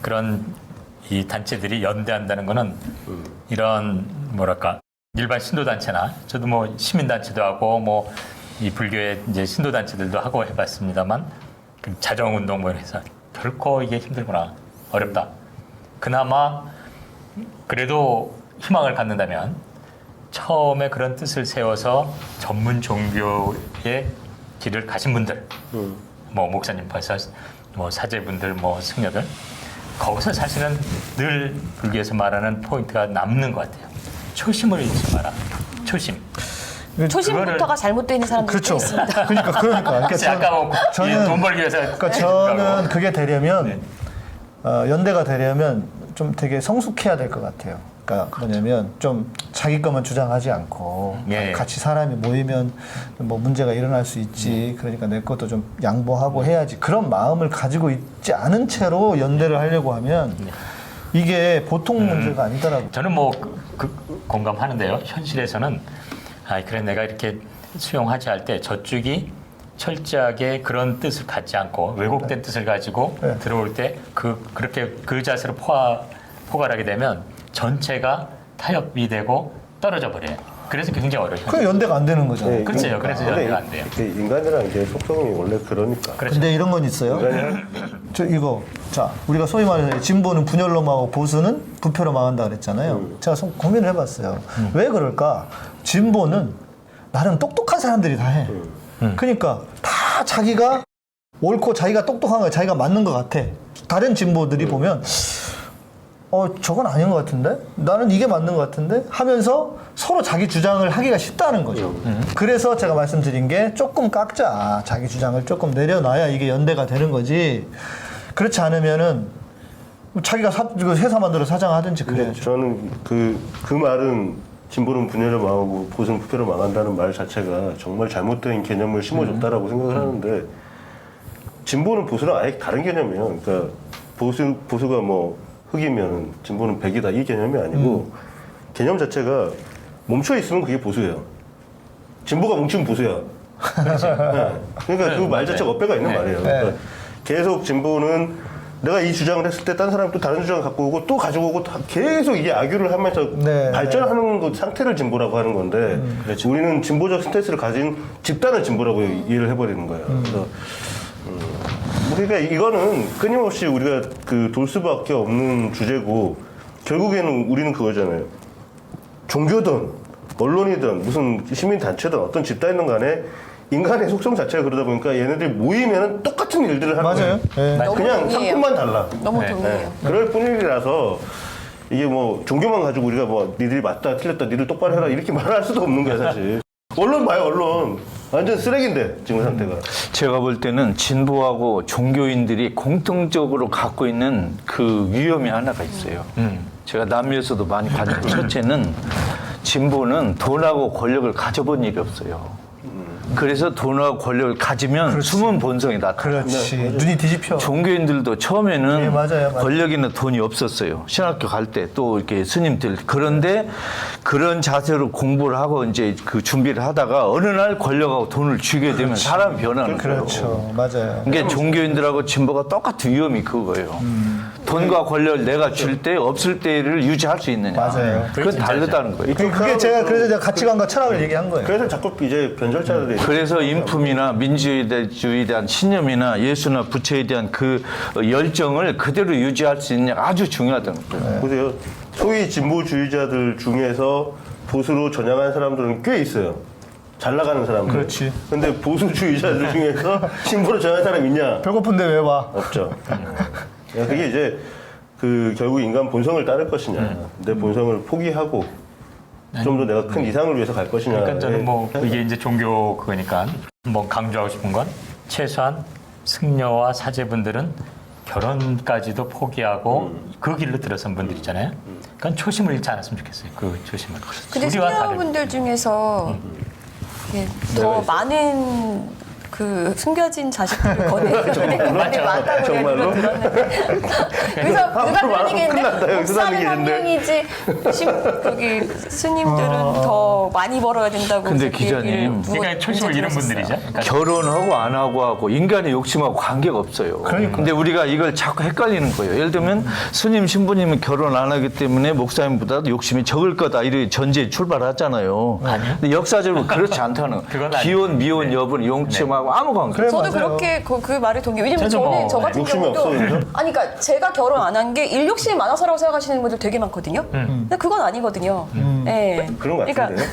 그런 이 단체들이 연대한다는 거는 이런 뭐랄까 일반 신도단체나 저도 뭐 시민단체도 하고 뭐 이 불교의 이제 신도단체들도 하고 해봤습니다만 그 자정운동 뭐 이래서 결코 이게 힘들구나 어렵다. 그나마 그래도 희망을 갖는다면 처음에 그런 뜻을 세워서 전문 종교의 길을 가신 분들, 뭐 목사님 벌써 뭐 사제분들, 뭐 승려들 거기서 사실은 늘 불교에서 말하는 포인트가 남는 것 같아요. 초심을 잃지 마라. 초심. 초심부터가 잘못되어 있는 사람들이 그렇죠. 꽤 있습니다. 그러니까 혹시 아까 뭐 저는 돈 벌기 위해서 그러니까 저는 그게 되려면 네. 연대가 되려면 좀 되게 성숙해야 될 것 같아요. 그러니까 뭐냐면 좀 자기 것만 주장하지 않고 예. 같이 사람이 모이면 뭐 문제가 일어날 수 있지. 그러니까 내 것도 좀 양보하고 해야지. 그런 마음을 가지고 있지 않은 채로 연대를 하려고 하면 이게 보통 문제가 아니더라고요. 저는 뭐 공감하는데요. 현실에서는 그래 내가 이렇게 수용하지 할 때 저쪽이 철저하게 그런 뜻을 갖지 않고 왜곡된 뜻을 가지고 네. 들어올 때 그렇게 그 자세로 포괄하게 되면 전체가 타협이 되고 떨어져 버려요. 그래서 굉장히 어려워요. 그 연대가 안 되는 거죠. 네, 그렇죠. 그래서 근데 연대가 안 돼요. 인간이랑 이제 속성이 원래 그러니까. 그렇죠. 근데 이런 건 있어요. 저 이거 자 우리가 소위 말해서 진보는 분열로 망하고 보수는 부패로 망한다 그랬잖아요. 제가 고민을 해봤어요. 왜 그럴까? 진보는 나름 똑똑한 사람들이 다 해. 그러니까 다 자기가 옳고 자기가 똑똑한 거 자기가 맞는 것 같아. 다른 진보들이 보면 저건 아닌 것 같은데? 나는 이게 맞는 것 같은데? 하면서 서로 자기 주장을 하기가 쉽다는 거죠. 그래서 제가 말씀드린 게 조금 깎자. 자기 주장을 조금 내려놔야 이게 연대가 되는 거지. 그렇지 않으면은 자기가 회사 만들어 사장하든지 그래야죠. 저는 그 말은 진보는 분열을 망하고 보수는 부패로 망한다는 말 자체가 정말 잘못된 개념을 심어줬다라고 생각을 하는데 진보는 보수랑 아예 다른 개념이에요. 그러니까 보수가 뭐 흑이면 진보는 백이다 이 개념이 아니고 개념 자체가 멈춰 있으면 그게 보수예요. 진보가 뭉치면 보수야. 그렇지? 네. 그러니까 그 말 자체가 어폐가 있는 말이에요. 그러니까 계속 진보는 내가 이 주장을 했을 때 딴 사람이 또 다른 주장을 갖고 오고 또 가지고 오고 계속 이게 악유를 하면서 네, 발전하는 그 상태를 진보라고 하는 건데 우리는 진보적 스탠스를 가진 집단을 진보라고 이해를 해버리는 거예요. 그래서 그러니까 이거는 끊임없이 우리가 돌 수밖에 없는 주제고 결국에는 우리는 그거잖아요. 종교든 언론이든 무슨 시민단체든 어떤 집단이든 간에 인간의 속성 자체가 그러다 보니까 얘네들이 모이면 똑같은 일들을 하는 맞아요. 거예요. 네. 너무 그냥 동의해요. 상품만 달라. 너무 네. 동의해요. 그럴 뿐이라서 이게 뭐 종교만 가지고 우리가 뭐 니들이 맞다 틀렸다 니들 똑바로 해라 이렇게 말할 수도 없는 거야 사실. 언론 봐요 언론 완전 쓰레기인데 지금 상태가. 제가 볼 때는 진보하고 종교인들이 공통적으로 갖고 있는 그 위험이 하나가 있어요. 제가 남미에서도 많이 봤는데 첫째는 진보는 돈하고 권력을 가져본 일이 없어요. 그래서 돈하고 권력을 가지면 숨은 본성이 나타나요. 그렇지. 눈이 뒤집혀. 종교인들도 처음에는 네, 맞아요. 권력이나 돈이 없었어요. 신학교 갈 때 또 이렇게 스님들. 그런데 그런 자세로 공부를 하고 이제 그 준비를 하다가 어느 날 권력하고 돈을 쥐게 되면 사람이 변하는 거예요. 그렇죠. 맞아요. 그러니까 종교인들하고 진보가 똑같은 위험이 그거예요. 돈과 권력을 내가 줄 때 없을 때를 유지할 수 있느냐. 맞아요. 그건 다르다는 거예요. 그게 그래서 제가 가치관과 철학을 얘기한 거예요. 그래서 자꾸 이제 변절자들이 그래서 인품이나 민주주의에 대한 신념이나 예수나 부처에 대한 그 열정을 그대로 유지할 수 있느냐 아주 중요하다는 거예요. 보세요. 소위 진보주의자들 중에서 보수로 전향한 사람들은 꽤 있어요. 잘 나가는 사람들. 그렇지. 근데 보수주의자들 중에서 진보로 전향한 사람 있냐? 배고픈데 왜 와? 없죠. 그게 이제 결국 인간 본성을 따를 것이냐, 내 본성을 포기하고 좀 더 내가 큰 이상을 위해서 갈 것이냐. 그러니까 저는 뭐 이게 이제 종교 그거니까 뭐 강조하고 싶은 건 최소한 승려와 사제분들은 결혼까지도 포기하고 그 길로 들어선 분들 있잖아요. 그건 초심을 잃지 않았으면 좋겠어요. 그 초심을. 근데 우리와 다른. 승려분들 중에서 이게 더 많은 그 숨겨진 자식들을 거느리는 분들이 많다고 정말로? 얘기를 들었는데 그래서 누가 그런 큰일 얘기했는데 났다, 여기서 사는 목사는 한 게 명이지 거기 스님들은 더 많이 벌어야 된다고 근데 그렇게 얘기를 기자님, 누가 그러니까 초심을 잃은 들었었어요. 분들이죠. 그러니까 결혼하고 안 하고 인간의 욕심하고 관계가 없어요. 근데 우리가 이걸 자꾸 헷갈리는 거예요. 예를 들면 스님 신부님은 결혼 안 하기 때문에 목사님보다도 욕심이 적을 거다 이런 전제에 출발하잖아요. 아니요. 근데 역사적으로 그렇지 않다는 그건 거예요. 기혼, 미혼 여부는 욕심하고 아무 관계 그래, 없어요. 저도 맞아요. 그렇게 그 말에 동의해요. 왜냐면 저도 뭐, 저 같은 욕심이 경우도 없어, 그죠? 아니 그러니까 제가 결혼 안 한 게 일 욕심이 많아서라고 생각하시는 분들 되게 많거든요. 근데 그건 아니거든요. 네. 그런 것 같은데요?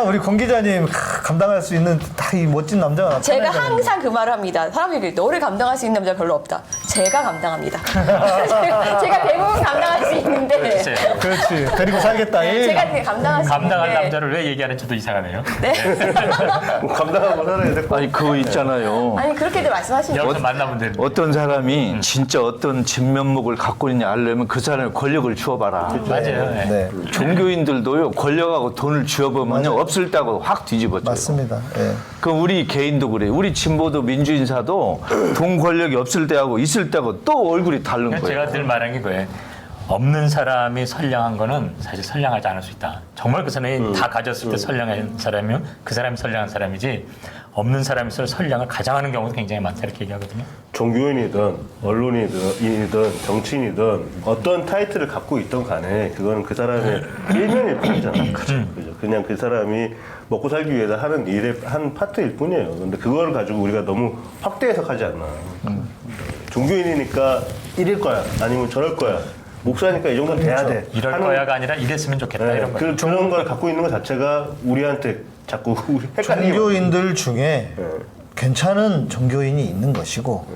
우리 권 기자님 감당할 수 있는 다 이 멋진 남자가 제가 나타나잖아요. 항상 그 말을 합니다. 사람들이 너를 감당할 수 있는 남자 별로 없다. 제가 감당합니다. 제가 대부분 감당할 수 있는데 글쎄요. 그렇지. 데리고 살겠다. 이. 제가 되게 감당할 수 감당할 있는데 남자를 왜 얘기하는지도 이상하네요. 감당하고 살아야 될 거. 아니 그거 있잖아요. 아니 그렇게들 말씀하시는 여기서 만나면 되는데. 어떤 사람이 진짜 어떤 진면목을 갖고 있냐 알려면 그 사람의 권력을 주어봐라. 맞아요. 네. 네. 종교인들도요 권력하고 돈을 쥐어보면 없을 때하고 확 뒤집어져요. 맞습니다. 예. 그럼 우리 개인도 그래요. 우리 진보도 민주인사도 돈 권력이 없을 때하고 있을 있을 때고 또 얼굴이 다른 거예요. 제가 늘 말하는 게 그거예요. 없는 사람이 선량한 거는 사실 선량하지 않을 수 있다. 정말 그 사람이 다 가졌을 때 선량한 사람이면 그 사람이 선량한 사람이지 없는 사람이 선량을 가장하는 경우도 굉장히 많다 이렇게 얘기하거든요. 종교인이든 언론인이든 정치인이든 어떤 타이틀을 갖고 있던 간에 그거는 그 사람의 일면일 뿐이잖아요. 그죠? 그냥 그 사람이 먹고 살기 위해서 하는 일의 한 파트일 뿐이에요. 근데 그걸 가지고 우리가 너무 확대 해석하지 않나. 종교인이니까 이럴 거야 아니면 저럴 거야. 목사니까 이 정도는 돼야 돼. 이럴 거야가 아니라 이랬으면 좋겠다 네, 이런 거예요. 그런 걸 갖고 있는 것 자체가 우리한테 자꾸 우리 헷갈리게 종교인들 중에 괜찮은 종교인이 있는 것이고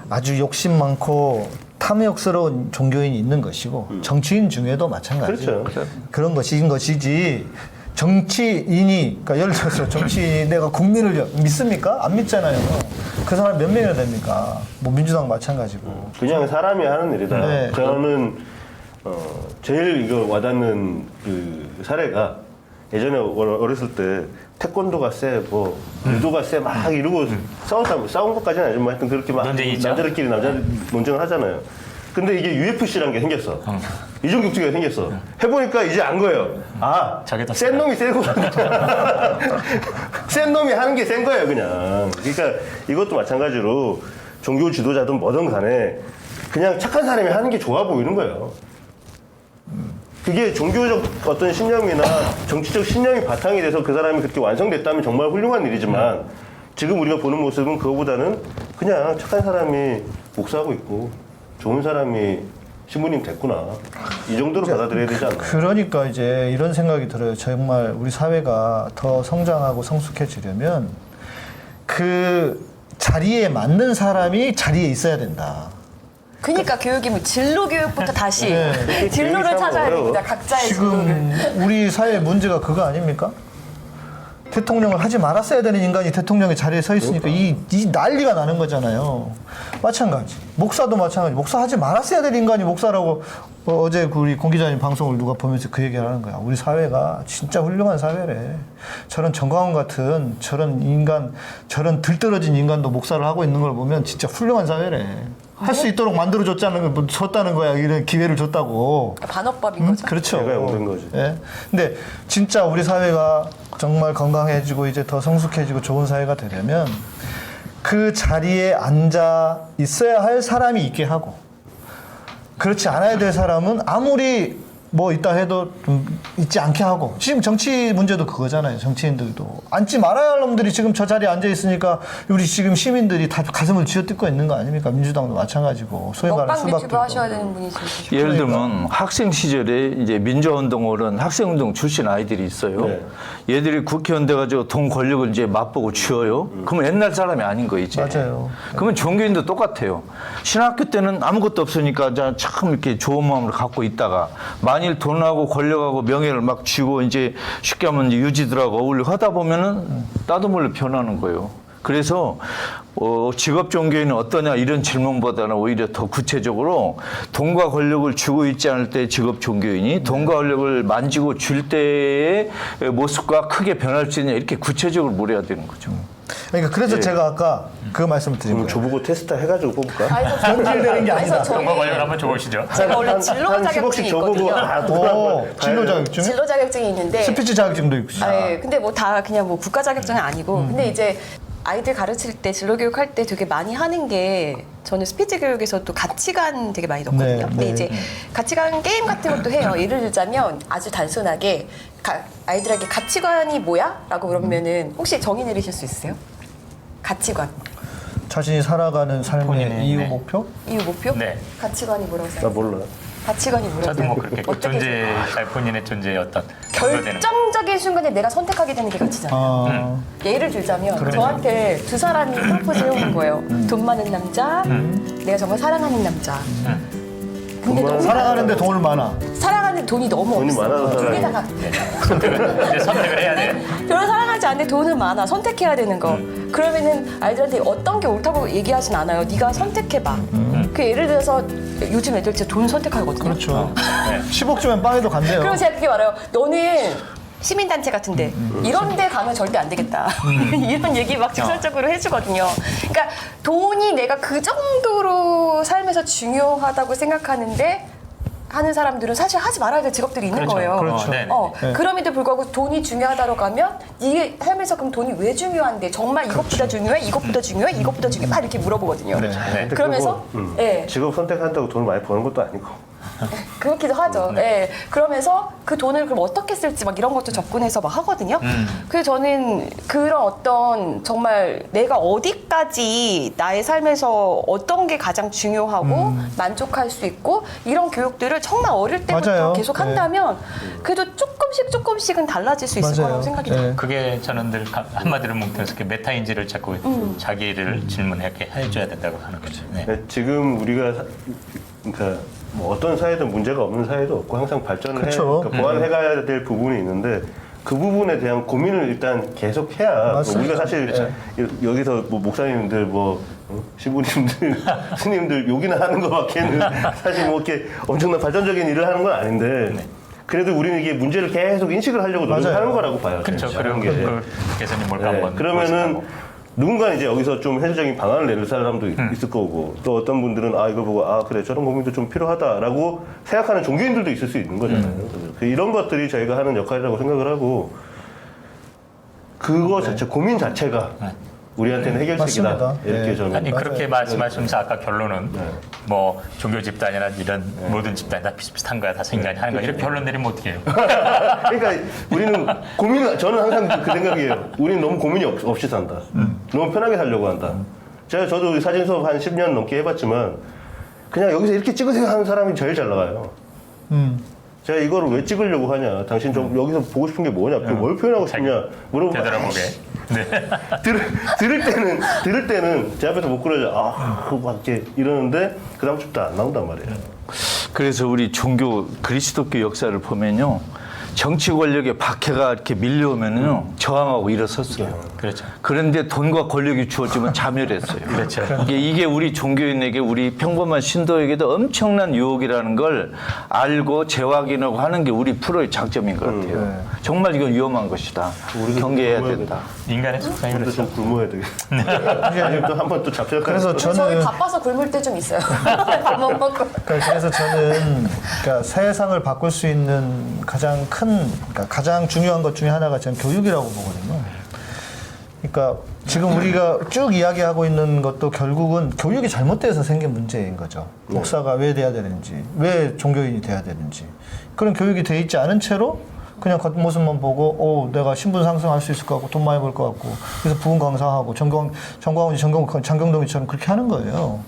아주 욕심 많고 탐욕스러운 종교인이 있는 것이고 정치인 중에도 마찬가지예요. 그렇죠. 그런 것인 것이지 정치인이 그러니까 예를 들어서 정치인이 내가 국민을 믿습니까? 안 믿잖아요. 그 사람 몇 명이나 됩니까? 뭐 민주당 마찬가지고. 그냥 사람이 하는 일이다. 네. 저는 제일 이거 와닿는 그 사례가 예전에 어렸을 때 태권도가 세, 뭐 유도가 세 막 이러고 싸운 것까지는 아니지만 뭐 하여튼 그렇게 막 논쟁이 남자들끼리 논쟁을 하잖아요. 근데 이게 UFC라는 게 생겼어. 이종격투기가 생겼어. 해보니까 이제 안 거예요. 아, 자기도 센 놈이 세고 센 놈이 하는 게 센 거예요, 그냥. 그러니까 이것도 마찬가지로 종교 지도자든 뭐든 간에 그냥 착한 사람이 하는 게 좋아 보이는 거예요. 그게 종교적 어떤 신념이나 정치적 신념이 바탕이 돼서 그 사람이 그렇게 완성됐다면 정말 훌륭한 일이지만 지금 우리가 보는 모습은 그거보다는 그냥 착한 사람이 목사하고 있고 좋은 사람이 신부님 됐구나. 이 정도로 받아들여야 되지 않나요? 그러니까 이제 이런 생각이 들어요. 정말 우리 사회가 더 성장하고 성숙해지려면 그 자리에 맞는 사람이 자리에 있어야 된다. 그러니까 교육이면 진로 교육부터 다시 네. 진로를 교육이 참 찾아야 어려워. 됩니다. 각자의 진로를. 지금 우리 사회의 문제가 그거 아닙니까? 대통령을 하지 말았어야 되는 인간이 대통령의 자리에 서 있으니까 이 난리가 나는 거잖아요. 마찬가지. 목사도 마찬가지. 목사 하지 말았어야 될 인간이 목사라고 어제 우리 공 기자님 방송을 누가 보면서 그 얘기를 하는 거야. 우리 사회가 진짜 훌륭한 사회래. 저런 정광훈 같은 저런 인간, 저런 들떨어진 인간도 목사를 하고 있는 걸 보면 진짜 훌륭한 사회래. 할 수 있도록 만들어줬다는 거, 줬다는 거야. 이런 기회를 줬다고. 반어법인 거죠. 그렇죠. 제가 영된 거지. 예. 근데 진짜 우리 사회가 정말 건강해지고 이제 더 성숙해지고 좋은 사회가 되려면 그 자리에 앉아 있어야 할 사람이 있게 하고 그렇지 않아야 될 사람은 아무리 뭐 있다 해도 좀 있지 않게 하고 지금 정치 문제도 그거잖아요. 정치인들도 앉지 말아야 할 놈들이 지금 저 자리에 앉아 있으니까 우리 지금 시민들이 다 가슴을 쥐어뜯고 있는 거 아닙니까? 민주당도 마찬가지고 소위 말하는 먹방 유튜브 수박도 하셔야 있고. 되는 분이죠. 예를 들면 학생 시절에 이제 민주화운동을 한 학생운동 출신 아이들이 있어요. 네. 얘들이 국회의원 돼가지고 돈 권력을 이제 맛보고 쥐어요. 그러면 옛날 사람이 아닌 거 이제. 맞아요. 그러면 종교인도 똑같아요. 신학교 때는 아무것도 없으니까 참 이렇게 좋은 마음을 갖고 있다가 만일 돈하고 권력하고 명예를 막 쥐고 이제 쉽게 하면 이제 유지들하고 어울리고 하다 보면은 나도 몰래 변하는 거예요. 그래서 직업 종교인은 어떠냐 이런 질문보다는 오히려 더 구체적으로 돈과 권력을 쥐고 있지 않을 때 직업 종교인이 돈과 권력을 만지고 줄 때의 모습과 크게 변할 수 있냐 이렇게 구체적으로 물어야 되는 거죠. 그러니까 그래서 제가 아까 그 말씀을 드린 그럼 거예요. 저보고 테스트 해가지고 뽑을까? 변질되는 게 아니다. 돈과 권력을 한번 줘보시죠. 제가 원래 진로 한 10억씩 자격증이 줘보고 있거든요. 진로 자격증? 진로 자격증이 있는데 스피치 자격증도 있고. 예, 근데 뭐 다 그냥 뭐 국가 자격증은 아니고 근데 이제 아이들 가르칠 때 진로 교육할 때 되게 많이 하는 게 저는 스피치 교육에서도 가치관 되게 많이 넣거든요. 네, 근데 네. 이제 가치관 게임 같은 것도 해요. 예를 들자면 아주 단순하게 아이들에게 가치관이 뭐야? 라고 물으면은 혹시 정의 내리실 수 있으세요? 가치관. 자신이 살아가는 삶의 본인의, 이유 네. 목표? 이유 목표? 네. 가치관이 뭐라고 나 생각해요? 몰라. 가치관이 뭐라고 저도 뭐 생각해요? 그렇게 존재, 본인의 존재의 어떤 연결되는 결정적인 순간에 내가 선택하게 되는 게 가치잖아요. 아, 예를 들자면 저한테 두 사람이 프로포즈 해오는 거예요. 돈 많은 남자, 내가 정말 사랑하는 남자. 근데 너무 사랑하는데 돈을 많아. 사랑하는 돈이 너무 돈이 없어. 많아서 두 개 다 사랑해. 이제 선택을 해야 돼. 별로 사랑하지 않는데 돈은 많아. 선택해야 되는 거. 그러면은 아이들한테 어떤 게 옳다고 얘기하진 않아요. 네가 선택해봐. 그 예를 들어서 요즘 애들 진짜 돈 선택하거든요. 그렇죠. 네. 10억 주면 빵에도 간대요. 그럼 제가 그렇게 말해요. 너는 시민단체 같은데 이런 데 가면 절대 안 되겠다. 이런 얘기 막 직설적으로 해주거든요. 그러니까 돈이 내가 그 정도로 삶에서 중요하다고 생각하는데 하는 사람들은 사실 하지 말아야 될 직업들이 있는 그렇죠. 거예요. 그렇죠. 네네. 네. 그럼에도 불구하고 돈이 중요하다고 가면 이게 삶에서 그럼 돈이 왜 중요한데 정말 이것보다 중요해? 이것보다 중요해? 이것보다 중요해? 막 이렇게 물어보거든요. 네. 네. 그러면서 예. 직업 선택한다고 돈을 많이 버는 것도 아니고. 그렇기도 하죠. 예. 그러면서 그 돈을 그럼 어떻게 쓸지 막 이런 것도 접근해서 막 하거든요. 그래서 저는 그런 어떤 정말 내가 어디까지 나의 삶에서 어떤 게 가장 중요하고 만족할 수 있고 이런 교육들을 정말 어릴 때부터 맞아요. 계속 네. 한다면 그래도 조금씩은 달라질 수 있을 맞아요. 거라고 생각이 들어요. 네. 그게 저는 늘 한마디로 뭉뚱해서 메타인지를 자꾸 자기를 질문하게 해줘야 된다고 하는 거죠. 네. 네, 지금 우리가 그러니까 뭐 어떤 사회든 문제가 없는 사회도 없고 항상 발전을 그쵸. 그러니까 보완해가야 될 부분이 있는데 그 부분에 대한 고민을 일단 계속 해야 뭐 맞습니다. 우리가 사실 여기서 뭐 목사님들 뭐 시부님들 스님들 욕이나 하는 것밖에는 사실 뭐 이렇게 엄청난 발전적인 일을 하는 건 아닌데 그래도 우리는 이게 문제를 계속 인식을 하려고 맞아요. 노력하는 거라고 봐요. 그렇죠. 진짜. 그런 게. 게 개선이 뭘까 네, 한번 그러면은 보시라고. 누군가 이제 여기서 좀 현실적인 방안을 내는 사람도 있을 거고 또 어떤 분들은 아 이거 보고 아 그래 저런 고민도 좀 필요하다라고 생각하는 종교인들도 있을 수 있는 거잖아요. 그래서 이런 것들이 저희가 하는 역할이라고 생각을 하고 그거 자체 고민 자체가 우리한테는 해결책이다 맞습니다. 이렇게 네. 저는 아니 맞아요. 그렇게 말씀하시면서 아까 결론은 뭐 종교 집단이나 이런 모든 집단이 다 비슷비슷한 거야 다 인간이 하는 거야 이렇게 결론 내리면 어떻게 해요? 그러니까 우리는 고민을 저는 항상 그 생각이에요. 우리는 너무 고민이 없이 산다. 너무 편하게 살려고 한다. 저도 사진 수업 한 10년 넘게 해봤지만 그냥 여기서 이렇게 찍으세요 하는 사람이 제일 잘 나가요. 제가 이거를 왜 찍으려고 하냐? 당신 좀 여기서 보고 싶은 게 뭐냐? 뭘 표현하고 싶냐? 물어보면 되돌아보게. 네. 들을 때는 제 앞에서 못 그러죠. 막 이렇게 이러는데 그 다음부터 안 나온단 말이에요. 그래서 우리 종교 그리스도교 역사를 보면요. 정치 권력의 박해가 이렇게 밀려오면요. 저항하고 일어섰어요. 그렇죠. 그런데 돈과 권력이 주어지면 자멸했어요. 그렇죠. 이게 우리 종교인에게 우리 평범한 신도에게도 엄청난 유혹이라는 걸 알고 재확인하고 하는 게 우리 프로의 장점인 것 같아요. 정말 이건 위험한 것이다. 경계해야 된다. 인간의 속성이 근데 그렇죠. 좀 굶어야 되겠어요. 아니 또 한 번 또 잡혀갈 그래서 저희 저는 바빠서 굶을 때 좀 있어요. 밥 못 먹고. 그래서 저는 그러니까 세상을 바꿀 수 있는 가장 그러니까 가장 중요한 것 중에 하나가 저는 교육이라고 보거든요. 그러니까 지금 우리가 쭉 이야기하고 있는 것도 결국은 교육이 잘못돼서 생긴 문제인 거죠. 목사가 왜 돼야 되는지, 왜 종교인이 돼야 되는지 그런 교육이 돼 있지 않은 채로 그냥 겉모습만 보고 내가 신분 상승할 수 있을 것 같고 돈 많이 벌 것 같고 그래서 부흥 강사하고 정광훈이 장경동이처럼 그렇게 하는 거예요.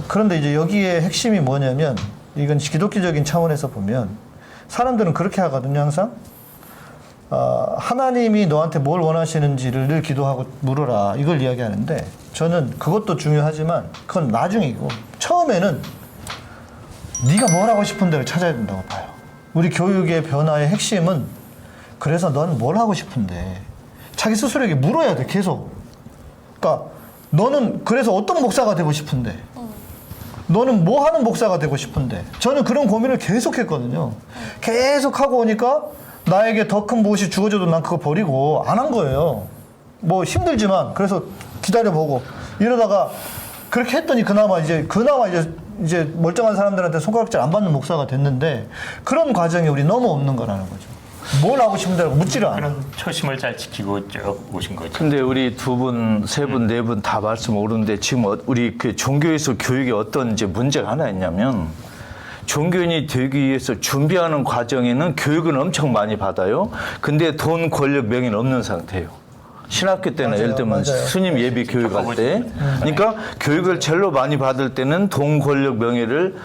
그런데 이제 여기에 핵심이 뭐냐면 이건 기독교적인 차원에서 보면 사람들은 그렇게 하거든요, 항상. 하나님이 너한테 뭘 원하시는지를 늘 기도하고 물어라. 이걸 이야기하는데 저는 그것도 중요하지만 그건 나중이고 처음에는 네가 뭘 하고 싶은 데를 찾아야 된다고 봐요. 우리 교육의 변화의 핵심은 그래서 넌 뭘 하고 싶은데 자기 스스로에게 물어야 돼, 계속. 그러니까 너는 그래서 어떤 목사가 되고 싶은데 너는 뭐 하는 목사가 되고 싶은데 저는 그런 고민을 계속 했거든요. 계속 하고 오니까 나에게 더 큰 무엇이 주어져도 난 그거 버리고 안 한 거예요. 뭐 힘들지만 그래서 기다려보고 이러다가 그렇게 했더니 그나마 이제 멀쩡한 사람들한테 손가락질 안 받는 목사가 됐는데 그런 과정이 우리 너무 없는 거라는 거죠. 뭘 하고 싶은데라고 묻지를 않아. 그런 초심을 잘 지키고 쭉 오신 거죠. 근데 우리 두 분, 세 분, 네 분 다 말씀 오르는데 지금 우리 그 종교에서 교육에 어떤 이제 문제가 하나 있냐면 종교인이 되기 위해서 준비하는 과정에는 교육은 엄청 많이 받아요. 근데 돈, 권력, 명예는 없는 상태예요. 신학교 때는 맞아요, 예를 들면 맞아요. 스님 예비 교육할 때 그러니까 교육을 제일로 많이 받을 때는 돈, 권력, 명예를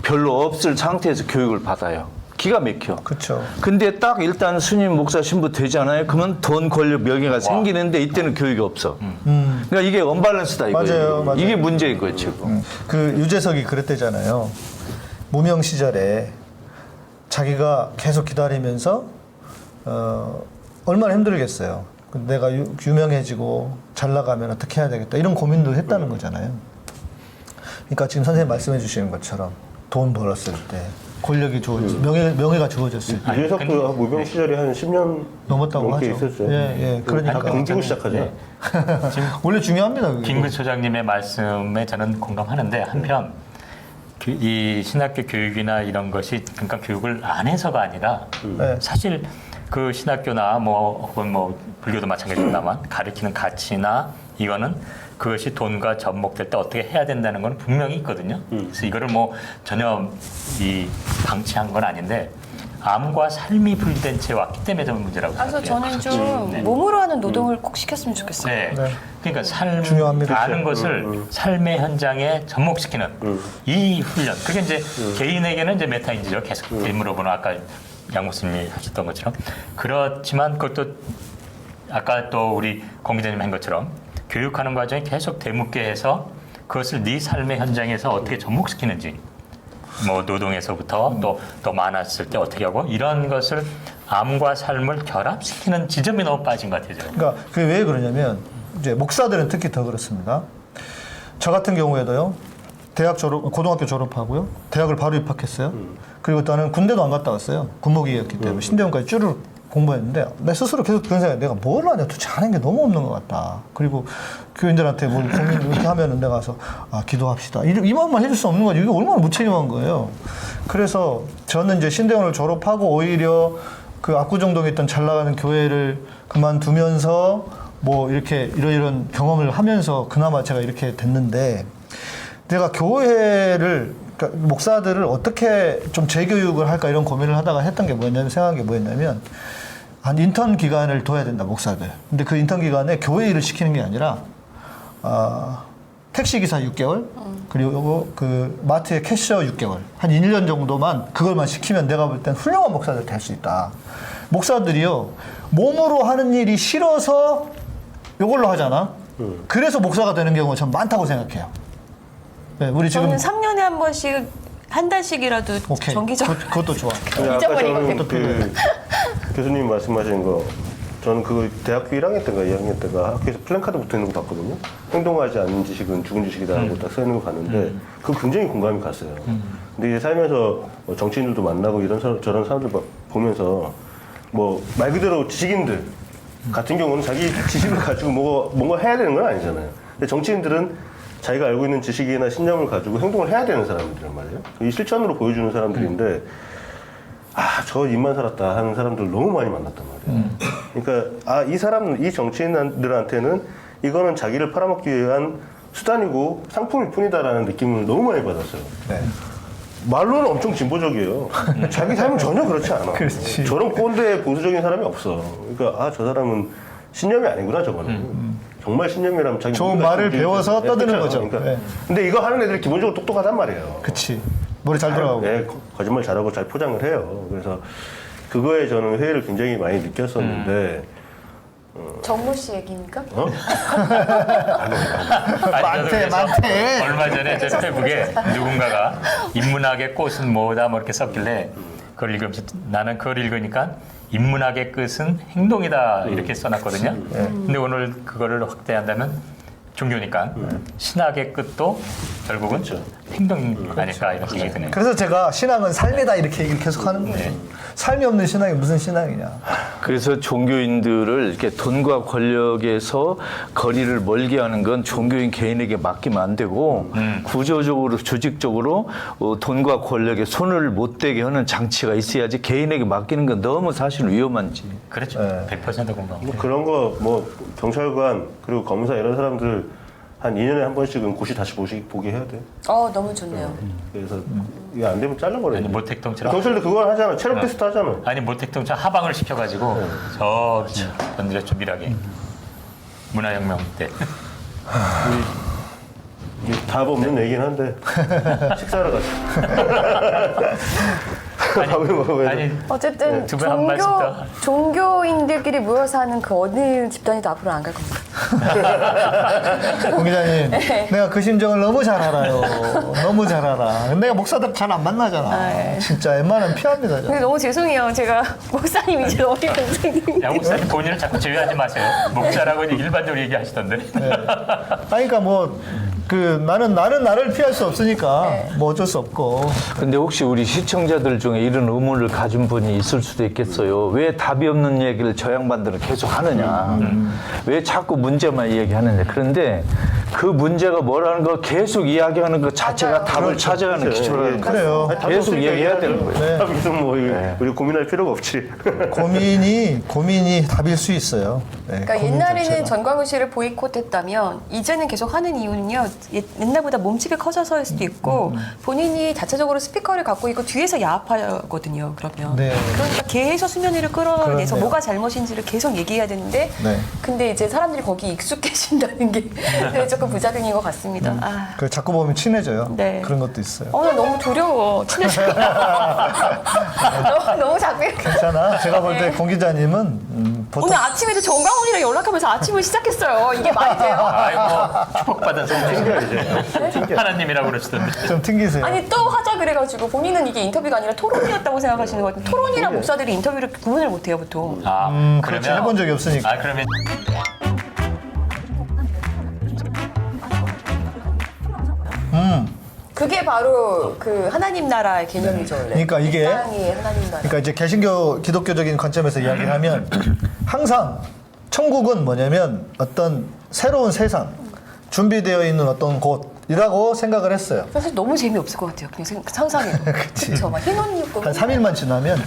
별로 없을 상태에서 교육을 받아요. 기가 막혀. 그렇죠. 근데 딱 일단 스님 목사 신부 되잖아요. 그러면 돈, 권력, 명예가 생기는데 이때는 교육이 없어. 그러니까 이게 언밸런스다 이거예요. 맞아요. 이게 문제인 거예요 지금. 그 유재석이 그랬대잖아요. 무명 시절에 자기가 계속 기다리면서 얼마나 힘들겠어요. 내가 유명해지고 잘 나가면 어떻게 해야 되겠다 이런 고민도 했다는 거잖아요. 그러니까 지금 선생님 말씀해 주시는 것처럼 돈 벌었을 때 권력이 주어지 명예가 주어졌을 때 이준석도 무병 시절에 한 10년 넘었다고 넘게 하죠. 있었죠. 예, 그러니까 공지고 시작하죠. 원래 중요합니다. 그게. 김근 소장님의 말씀에 저는 공감하는데 한편 이 신학교 교육이나 이런 것이 그러니까 교육을 안 해서가 아니라 네. 사실 그 신학교나 뭐 혹은 뭐 불교도 마찬가지입니다만 가르치는 가치나 이거는 그것이 돈과 접목될 때 어떻게 해야 된다는 건 분명히 있거든요. 그래서 이거를 뭐 전혀 이 방치한 건 아닌데 암과 삶이 분리된 채 왔기 때문에 좀 문제라고 그래서 생각해요. 저는 좀 몸으로 하는 노동을 꼭 시켰으면 좋겠어요. 네. 네. 그러니까 삶 중요합니다. 아는 것을 삶의 현장에 접목시키는 이 훈련. 그게 이제 개인에게는 이제 메타인지죠. 계속 물어보는 아까 양 목사님이 하셨던 것처럼 그렇지만 그것도 아까 또 우리 공 기자님 한 것처럼 교육하는 과정이 계속 되묻게 해서 그것을 네 삶의 현장에서 어떻게 접목시키는지 뭐 노동에서부터 또 많았을 때 어떻게 하고 이런 것을 암과 삶을 결합시키는 지점이 너무 빠진 것 같아요. 저는. 그러니까 그게 왜 그러냐면 이제 목사들은 특히 더 그렇습니다. 저 같은 경우에도요. 고등학교 졸업하고요. 대학을 바로 입학했어요. 그리고 나는 군대도 안 갔다 왔어요. 군목이었기 때문에 신대원까지 쭈르 공부했는데 내 스스로 계속 그런 생각이 내가 뭘 하냐 도대체 하는 게 너무 없는 것 같다. 그리고 교인들한테 뭘 고민 이렇게 하면은 내가 가서 기도합시다. 이 말만 해줄 수 없는 거지. 이게 얼마나 무책임한 거예요. 그래서 저는 이제 신대원을 졸업하고 오히려 그 압구정동에 있던 잘 나가는 교회를 그만두면서 뭐 이렇게 이런 경험을 하면서 그나마 제가 이렇게 됐는데 내가 교회를 그러니까 목사들을 어떻게 좀 재교육을 할까 이런 고민을 하다가 했던 게 뭐였냐면 생각한 게 뭐였냐면 한 인턴 기간을 둬야 된다 목사들. 근데 그 인턴 기간에 교회 일을 시키는 게 아니라 택시 기사 6개월 그리고 그 마트의 캐셔 6개월 한 1년 정도만 그걸만 시키면 내가 볼 땐 훌륭한 목사들 될 수 있다. 목사들이요 몸으로 하는 일이 싫어서 이걸로 하잖아. 그래서 목사가 되는 경우가 전 많다고 생각해요. 네, 우리 지금 저는 3년에 한 번씩 한 달씩이라도 오케이. 정기적으로 그것도 좋아. 근데 아까 잊어버리거든요. 저는 그 교수님 말씀하신 거 저는 그 대학교 1학년 때인가 2학년 때가 학교에서 플랜카드 붙어 있는 거 봤거든요. 행동하지 않는 지식은 죽은 지식이다 하고 딱 써 있는 거 봤는데 그거 굉장히 공감이 갔어요. 근데 이제 살면서 뭐 정치인들도 만나고 이런 저런 사람들 보면서 뭐 말 그대로 지식인들 같은 경우는 자기 지식을 가지고 뭔가 해야 되는 건 아니잖아요. 근데 정치인들은 자기가 알고 있는 지식이나 신념을 가지고 행동을 해야 되는 사람들이란 말이에요. 이 실천으로 보여주는 사람들인데 저 입만 살았다 하는 사람들 너무 많이 만났단 말이에요. 그러니까 이 정치인들한테는 이거는 자기를 팔아먹기 위한 수단이고 상품일 뿐이다라는 느낌을 너무 많이 받았어요. 네. 말로는 엄청 진보적이에요. 자기 삶은 전혀 그렇지 않아. 그렇지. 저런 꼰대 보수적인 사람이 없어. 그러니까 저 사람은 신념이 아니구나 저거는. 정말 신념이라면 자기 좋은 누구나 말을 좀 배워서 떠드는 그렇죠. 거죠. 그러니까. 네. 근데 이거 하는 애들이 기본적으로 똑똑하단 말이에요. 그치. 머리 잘 들어가고. 네, 거짓말 잘하고 잘 포장을 해요. 그래서 그거에 저는 회의를 굉장히 많이 느꼈었는데 정모 씨 얘기입니까? 많대. 얼마 전에 제 페북에 누군가가 인문학의 꽃은 뭐다 뭐 이렇게 썼길래 그걸 읽으면서 나는 그걸 읽으니까 인문학의 끝은 행동이다 이렇게 써놨거든요. 근데 오늘 그거를 확대한다면 종교니까 신학의 끝도 결국은 행동 아닐까 이런 생각이 드네요. 그래서 제가 신앙은 삶이다 이렇게 얘기를 계속 하는 거예요. 삶이 없는 신앙이 무슨 신앙이냐. 그래서 종교인들을 이렇게 돈과 권력에서 거리를 멀게 하는 건 종교인 개인에게 맡기면 안 되고 구조적으로 조직적으로 돈과 권력에 손을 못 대게 하는 장치가 있어야지 개인에게 맡기는 건 너무 사실 위험한지. 그렇죠. 100% 공감. 뭐 그런 거 뭐 경찰관 그리고 검사 이런 사람들 한 2년에 한 번씩은 고시 다시 보게 해야 돼. 너무 좋네요. 그래서 이게 안 되면 잘라버려. 아니 모택동처럼 경찰도 그걸 하잖아. 체력 테스트 하잖아. 아니 모택동처럼 하방을 시켜가지고 저 분들의 좀 일하게 문화혁명 때 이게 답 없는 얘기긴 한데 식사를 가자. 밥을 먹어야 돼. 아니 어쨌든 두분한 말씀 더. 종교인들끼리 모여서 하는 그 어느 집단이도 앞으로 안 갈 겁니다. 공 기자님, 내가 그 심정을 너무 잘 알아요. 너무 잘 알아. 내가 목사들 잘 안 만나잖아. 진짜 웬만하면 피합니다. 근데 저는. 너무 죄송해요. 제가 목사님 이제 어디 선생님. 양 목사님 본인을 자꾸 제외하지 마세요. 목사라고 일반적으로 얘기하시던데. 네. 아니, 그러니까 뭐 나는 나를 피할 수 없으니까 네. 뭐 어쩔 수 없고. 근데 혹시 우리 시청자들 중에 이런 의문을 가진 분이 있을 수도 있겠어요. 왜 답이 없는 얘기를 저 양반들은 계속 하느냐. 왜 자꾸 문제만 이야기하느냐. 그런데 그 문제가 뭐라는 걸 계속 이야기하는 것 자체가 맞아요. 답을 찾아가는 기초라는 거예요. 그래요. 계속 얘기해야 되는 거예요. 네. 답이 있으면 뭐 우리 고민할 필요가 없지. 고민이 답일 수 있어요. 네, 그러니까 고민 옛날에는 자체가. 전광훈 씨를 보이콧했다면 이제는 계속 하는 이유는요. 옛날보다 몸집이 커져서일 수도 있고 본인이 자체적으로 스피커를 갖고 있고 뒤에서 야합하거든요. 그러면 네. 그러니까 계속 수면 위를 끌어내서 그렇네요. 뭐가 잘못인지를 계속 얘기해야 되는데 네. 근데 이제 사람들이 거기 익숙해진다는 게 조금 부작용인 것 같습니다. 아. 그 자꾸 보면 친해져요. 네. 그런 것도 있어요. 나 너무 두려워. 친해져. 너무 자꾸 이렇게. 괜찮아. 제가 볼 때 네. 공 기자님은 보통 오늘 아침에도 정광훈이랑 연락하면서 아침을 시작했어요. 이게 말이 돼요? 아이고 축복받은 성공. 하나님이라고 그러시던데. 좀 튕기세요. 아니 또 하자 그래가지고 본인은 이게 인터뷰가 아니라 토론이었다고 생각하시는 것 같아요. 토론이랑 목사들이 인터뷰를 구분을 못해요 보통. 그렇지. 해본 적이 없으니까. 그러면 그게 바로 그 하나님 나라의 개념이죠 원래. 그러니까 이게- 이 땅이 하나님 나라. 그러니까 이제 개신교 기독교적인 관점에서 이야기하면 항상 천국은 뭐냐면 어떤 새로운 세상, 준비되어 있는 어떤 곳이라고 생각을 했어요. 사실 너무 재미없을 것 같아요. 그냥 상상해도. 그렇죠. 막 흰 옷 입고. 한 3일만 지나면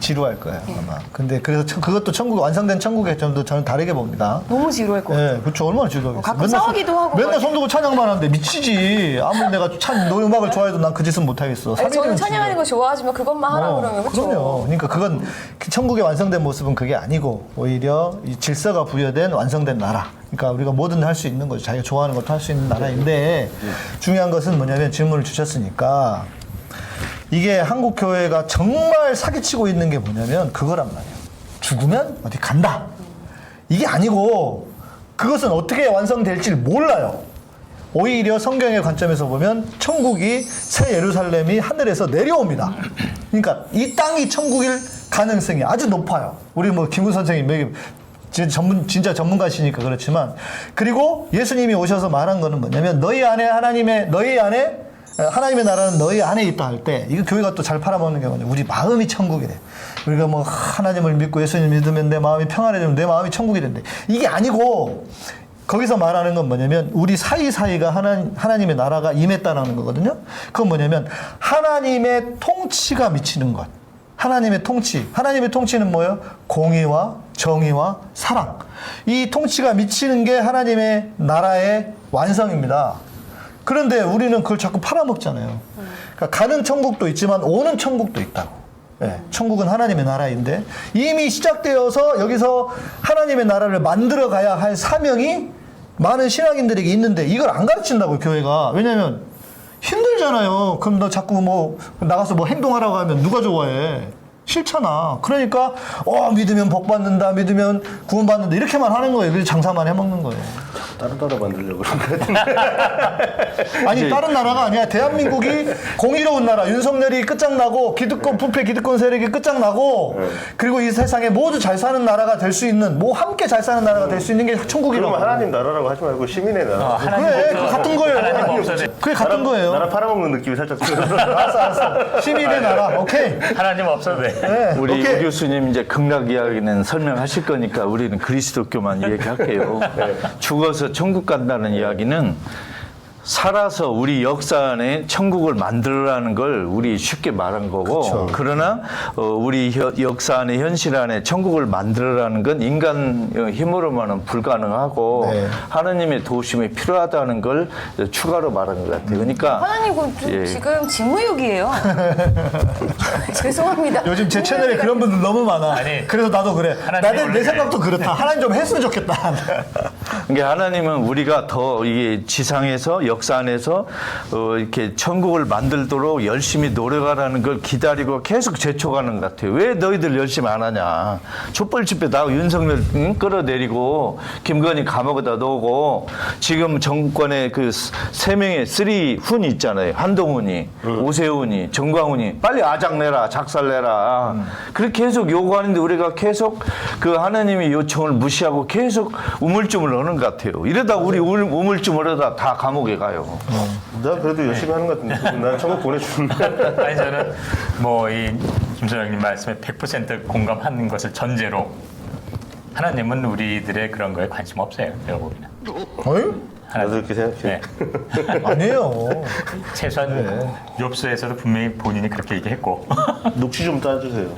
지루할 거예요, 아마. 근데 그래서 그것도 천국, 완성된 천국의 점도 저는 다르게 봅니다. 너무 지루할 것 같아요. 예, 그렇죠. 얼마나 지루하겠어요. 가끔 싸우기도 하고 맨날 막. 손 들고 찬양만 하는데 미치지. 아무리 내가 노래 음악을 좋아해도 난 그 짓은 못하겠어. 아니, 저는 3일은 찬양하는 거 좋아하지만 그것만 하라고 그러면 그렇죠. 그럼요. 그러니까 그건 천국의 완성된 모습은 그게 아니고 오히려 이 질서가 부여된 완성된 나라. 그러니까 우리가 뭐든 할 수 있는 거죠. 자기가 좋아하는 것도 할 수 있는 나라인데 중요한 것은 뭐냐면 질문을 주셨으니까 이게 한국 교회가 정말 사기치고 있는 게 뭐냐면 그거란 말이에요. 죽으면 어디 간다. 이게 아니고 그것은 어떻게 완성될지 몰라요. 오히려 성경의 관점에서 보면 천국이 새 예루살렘이 하늘에서 내려옵니다. 그러니까 이 땅이 천국일 가능성이 아주 높아요. 우리 뭐 김구 선생님 진짜 전문가시니까 그렇지만 그리고 예수님이 오셔서 말한 거는 뭐냐면 너희 안에 하나님의 나라는 너희 안에 있다 할 때 이거 교회가 또 잘 팔아먹는 게 뭐냐 우리 마음이 천국이래. 우리가 뭐 하나님을 믿고 예수님 믿으면 내 마음이 평안해지면 내 마음이 천국이 된대. 이게 아니고 거기서 말하는 건 뭐냐면 우리 사이사이가 하나님의 나라가 임했다라는 거거든요. 그건 뭐냐면 하나님의 통치가 미치는 것. 하나님의 통치. 하나님의 통치는 뭐예요? 공의와 정의와 사랑. 이 통치가 미치는 게 하나님의 나라의 완성입니다. 그런데 우리는 그걸 자꾸 팔아먹잖아요. 그러니까 가는 천국도 있지만 오는 천국도 있다고. 네, 천국은 하나님의 나라인데 이미 시작되어서 여기서 하나님의 나라를 만들어 가야 할 사명이 많은 신앙인들에게 있는데 이걸 안 가르친다고요, 교회가. 왜냐면 힘들잖아요. 그럼 너 자꾸 뭐 나가서 뭐 행동하라고 하면 누가 좋아해? 싫잖아. 그러니까 믿으면 복 받는다, 믿으면 구원 받는다 이렇게만 하는 거예요. 그래서 장사만 해먹는 거예요. 다른 나라 만들려고 그런 거 같은데. 아니 다른 나라가 아니야. 대한민국이 공의로운 나라. 윤석열이 끝장나고 부패 기득권 세력이 끝장나고 그리고 이 세상에 모두 잘 사는 나라가 될 수 있는 함께 잘 사는 나라가 될 수 있는 게 천국이라고. 그러면 하나님 나라라고 하지 말고 시민의 나라. 그래, 그거 같은 거예요. 하나님 없어도 그게 같은 거예요. 나라 팔아먹는 느낌이 살짝 들어. 알았어. 시민의 나라. 오케이. 하나님 없어도 돼. 네, 우리 오케이. 오 교수님 이제 극락 이야기는 설명하실 거니까 우리는 그리스도교만 얘기할게요. 죽어서 천국 간다는 이야기는 살아서 우리 역사 안에 천국을 만들어라는 걸 우리 쉽게 말한 거고 그쵸. 그러나 우리 역사 안에 현실 안에 천국을 만들어라는 건 인간 힘으로만은 불가능하고 네. 하나님의 도우심이 필요하다는 걸 추가로 말한 것 같아요. 그러니까 하나님 예. 지금 직무유기예요. 죄송합니다. 요즘 제 채널에 그런 분들 너무 많아. 아니, 그래서 나도 그래. 하나님이 내 원래 생각도 그렇다. 하나님 좀 했으면 좋겠다. 그러니까 하나님은 우리가 더 이게 지상에서 역사 안에서 이렇게 천국을 만들도록 열심히 노력하라는 걸 기다리고 계속 제촉하는 것 같아요. 왜 너희들 열심히 안 하냐? 촛불 집회 나고 윤석열 끌어내리고 김건희 감옥에다 넣고 지금 정권의 그 세 명의 쓰리 훈이 있잖아요. 한동훈이, 오세훈이, 정광훈이 빨리 아작내라, 작살내라. 그렇게 계속 요구하는데 우리가 계속 그 하나님의 요청을 무시하고 계속 우물쭈물 하는 것 같아요. 이러다 우리 우물쭈물하다 다 감옥에 가요. 나 그래도 열심히 하는 것 같은데 난 천국 보내주는데. 아니 저는 뭐 이 김소장님 말씀에 100% 공감하는 것을 전제로 하나님은 우리들의 그런 거에 관심 없어요. 제가 보기에는. 어이? 나도 그렇게 생각해. 네. 아니에요. 최소한 욥서에서도 분명히 본인이 그렇게 얘기했고 녹취 좀 따주세요.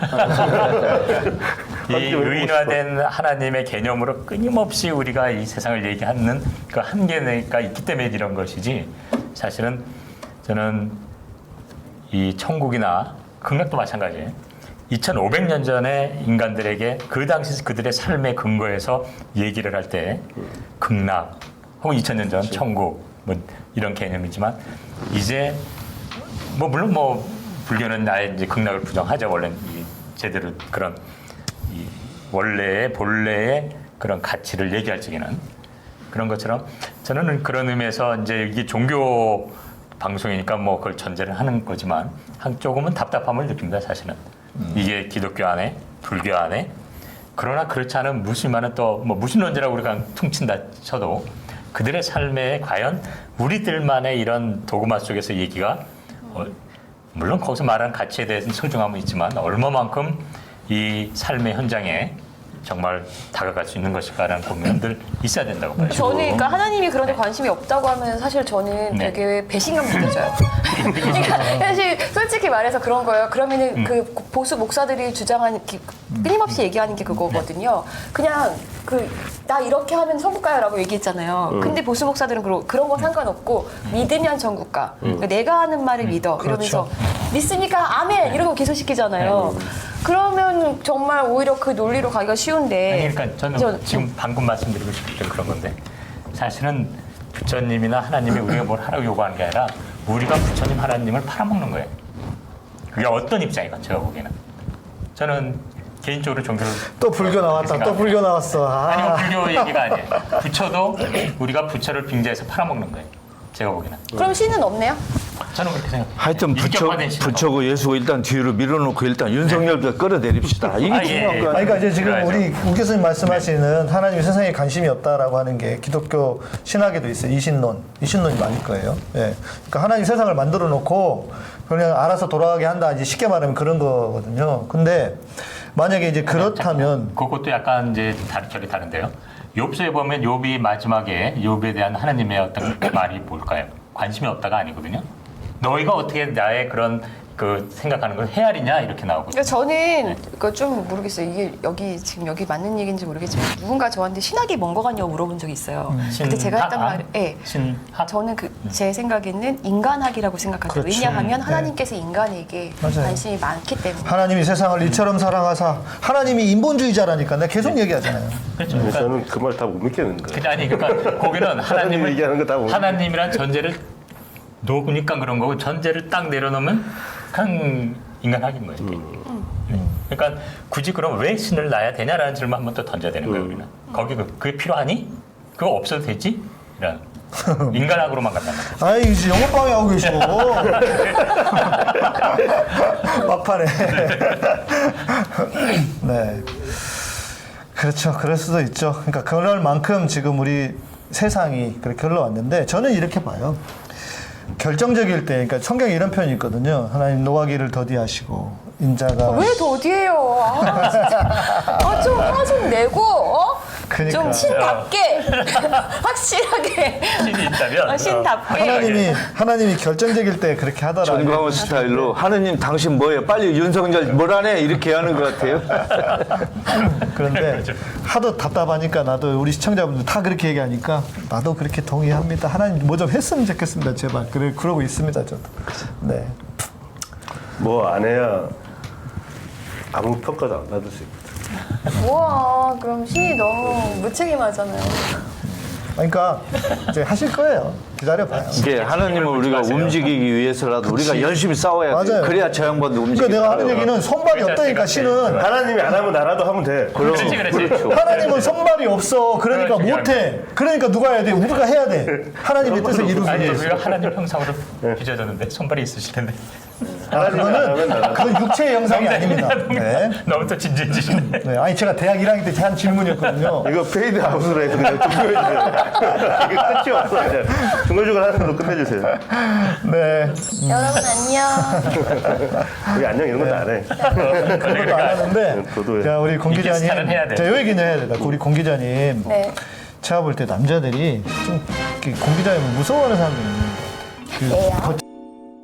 이 의인화된 하나님의 개념으로 끊임없이 우리가 이 세상을 얘기하는 그 한계가 있기 때문에 이런 것이지 사실은 저는 이 천국이나 극락도 마찬가지예요. 2500년 전에 인간들에게 그 당시 그들의 삶의 근거에서 얘기를 할 때 극락 혹은 2000년 전 천국 뭐 이런 개념이지만 이제 뭐 물론 뭐 불교는 아예 이제 극락을 부정하죠. 원래는 이 제대로 그런 이 원래의 본래의 그런 가치를 얘기할 적에는 그런 것처럼 저는 그런 의미에서 이제 이게 종교 방송이니까 뭐 그걸 전제를 하는 거지만 조금은 답답함을 느낍니다. 사실은 이게 기독교 안에 불교 안에 그러나 그렇지 않은 무슬만은 또 뭐 무신론자라고 우리가 퉁친다 쳐도 그들의 삶에 과연 우리들만의 이런 도그마 속에서 얘기가 물론 거기서 말하는 가치에 대해서는 소중함은 있지만 얼마만큼 이 삶의 현장에 정말 다가갈 수 있는 것일까라는 고민들 있어야 된다고 봐요. 저는 그러니까 하나님이 그런 데 관심이 없다고 하면 사실 저는 네. 되게 배신감 느껴져요. 그러니까 사실 솔직히 말해서 그런 거예요. 그러면은 그 보수 목사들이 주장하는 끊임없이 얘기하는 게 그거거든요. 그냥 나 이렇게 하면 천국 가요라고 얘기했잖아요. 근데 보수 목사들은 그런 거 상관없고 믿으면 천국 가. 그러니까 내가 하는 말을 믿어. 이러면서 믿습니까? 아멘. 이러고 기소시키잖아요. 그러면 정말 오히려 그 논리로 가기가 쉬운데. 아니, 그러니까 저는 지금 방금 말씀드리고 싶었던 그런 건데 사실은 부처님이나 하나님이 우리가 뭘 하라고 요구하는 게 아니라 우리가 부처님 하나님을 팔아먹는 거예요. 그게 어떤 입장이가 제가 보기에는 저는 개인적으로 종교를 또 불교 나왔다. 또 불교 나왔어. 아니 뭐 불교 얘기가 아니에요. 부처도 우리가 부처를 빙자해서 팔아먹는 거예요. 제가 보기에는 그럼 신은 없네요? 저는 그렇게 생각해요. 하여튼 인격화된 신은 부처고 예수고 일단 뒤로 밀어놓고 일단 윤석열부터 끌어내립시다. 이게 아, 예, 중요한 예. 거 아니, 아니에요? 그러니까 이제 지금 그래야죠. 우리 우 교수님 말씀하시는 하나님이 세상에 관심이 없다라고 하는 게 기독교 신학에도 있어요. 이신론이 많을 거예요. 예. 그러니까 하나님 세상을 만들어 놓고 그냥 알아서 돌아가게 한다. 이제 쉽게 말하면 그런 거거든요. 근데 만약에 이제 그렇다면 그것도 약간 이제 결이 다른데요. 욥서에 보면 욥이 마지막에 욥에 대한 하나님의 어떤 말이 뭘까요? 관심이 없다가 아니거든요. 너희가 어떻게 나의 그런 그 생각하는 걸 헤아리냐 이렇게 나오거든요. 그러니까 저는 그거 좀 모르겠어요. 이게 지금 여기 맞는 얘기인지 모르겠지만 누군가 저한테 신학이 뭔 거 같냐고 물어본 적이 있어요. 근데 제가 했던 말이 신학. 저는 제 생각에는 인간학이라고 생각하죠. 그렇죠. 왜냐하면 네. 하나님께서 인간에게 맞아요. 관심이 많기 때문에. 하나님이 세상을 이처럼 사랑하사 하나님이 인본주의자라니까 내가 계속 얘기하잖아요. 그렇죠. 근데 그러니까 저는 그 말 다 못 믿겠는데. 아니 그러니까 거기는 하나님을 얘기하는 거다 보면. 하나님이란 전제를 놓으니까 그런 거고 전제를 딱 내려놓으면 그냥 인간학인 거예요. 그러니까 굳이 그럼 왜 신을 낳아야 되냐라는 질문 한 번 더 던져야 되는 거예요. 우리는 거기 그게 필요하니? 그거 없어도 되지? 이런 인간학으로만 간단 말이에요. 아이 이제 영업방해 하고 계셔. 막판에. 네. 그렇죠. 그럴 수도 있죠. 그러니까 그럴 만큼 지금 우리 세상이 그렇게 흘러왔는데 저는 이렇게 봐요. 결정적일 때, 그러니까 성경에 이런 표현이 있거든요. 하나님 노하기를 더디하시고 인자가 왜 더디해요? 아, 진짜. 좀 화 좀 내고, 그러니까. 좀 신답게, 확실하게. 신이 있다면 신답게. 하나님이 결정적일 때 그렇게 하더라고요. 전광훈 스타일로 하느님 당신 뭐예요? 빨리 윤석열 뭐라네 이렇게 하는 것 같아요. 그런데 하도 답답하니까 나도 우리 시청자분들 다 그렇게 얘기하니까 나도 그렇게 동의합니다. 하나님 뭐 좀 했으면 좋겠습니다. 제발. 그러고 있습니다. 저도. 네. 뭐 안 해야 아무 평가도 안 받을 수 있거든. 우와, 그럼 신이 너무 무책임하잖아요. 그러니까 이제 하실 거예요. 기다려봐요. 이게 하나님을 우리가 움직이기 위해서라도 우리가 열심히 싸워야 돼. 맞아요. 그래야 저 양반도 그러니까 움직이고. 내가 하는 얘기는 손발이 없다니까 신은. 하나님이 안 하면 나라도 하면 돼. 그렇지. 하나님은 손발이 없어. 그러니까 그렇지. 못해. 그러니까 누가 해야 돼? 우리가 해야 돼. 하나님의 뜻을 이루기 아니 위해서. 우리가 하나님 형상으로 빚어졌는데 손발이 있으실 텐데. 그건 육체의 영상이 아닙니다. 네. 너무 또 진지해지시네. 네. 아니 제가 대학 1학년 때 한 질문이었거든요. 이거 페이드 아웃으로 해서 그냥 종료해주세요. 이거 끝이 없어. 그냥 중얼중얼 하는 걸로 끝내주세요. 네. 여러분 안녕. 우리 안녕 이런 것도 안 해. 그것도 안 하는데. 저도 자 우리 공 기자님. 스타일은 해야 돼. 자, 요 얘기는 해야 된다. 우리 공 기자님. 네. 제가 볼 때 남자들이 좀 이렇게 공 기자님을 무서워하는 사람들이 있는 것 왜요? 같아요.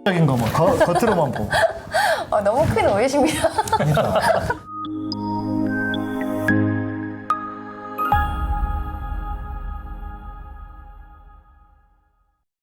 겉적인 거만 겉으로만 보고. 너무 큰 오해십니다. 그러니까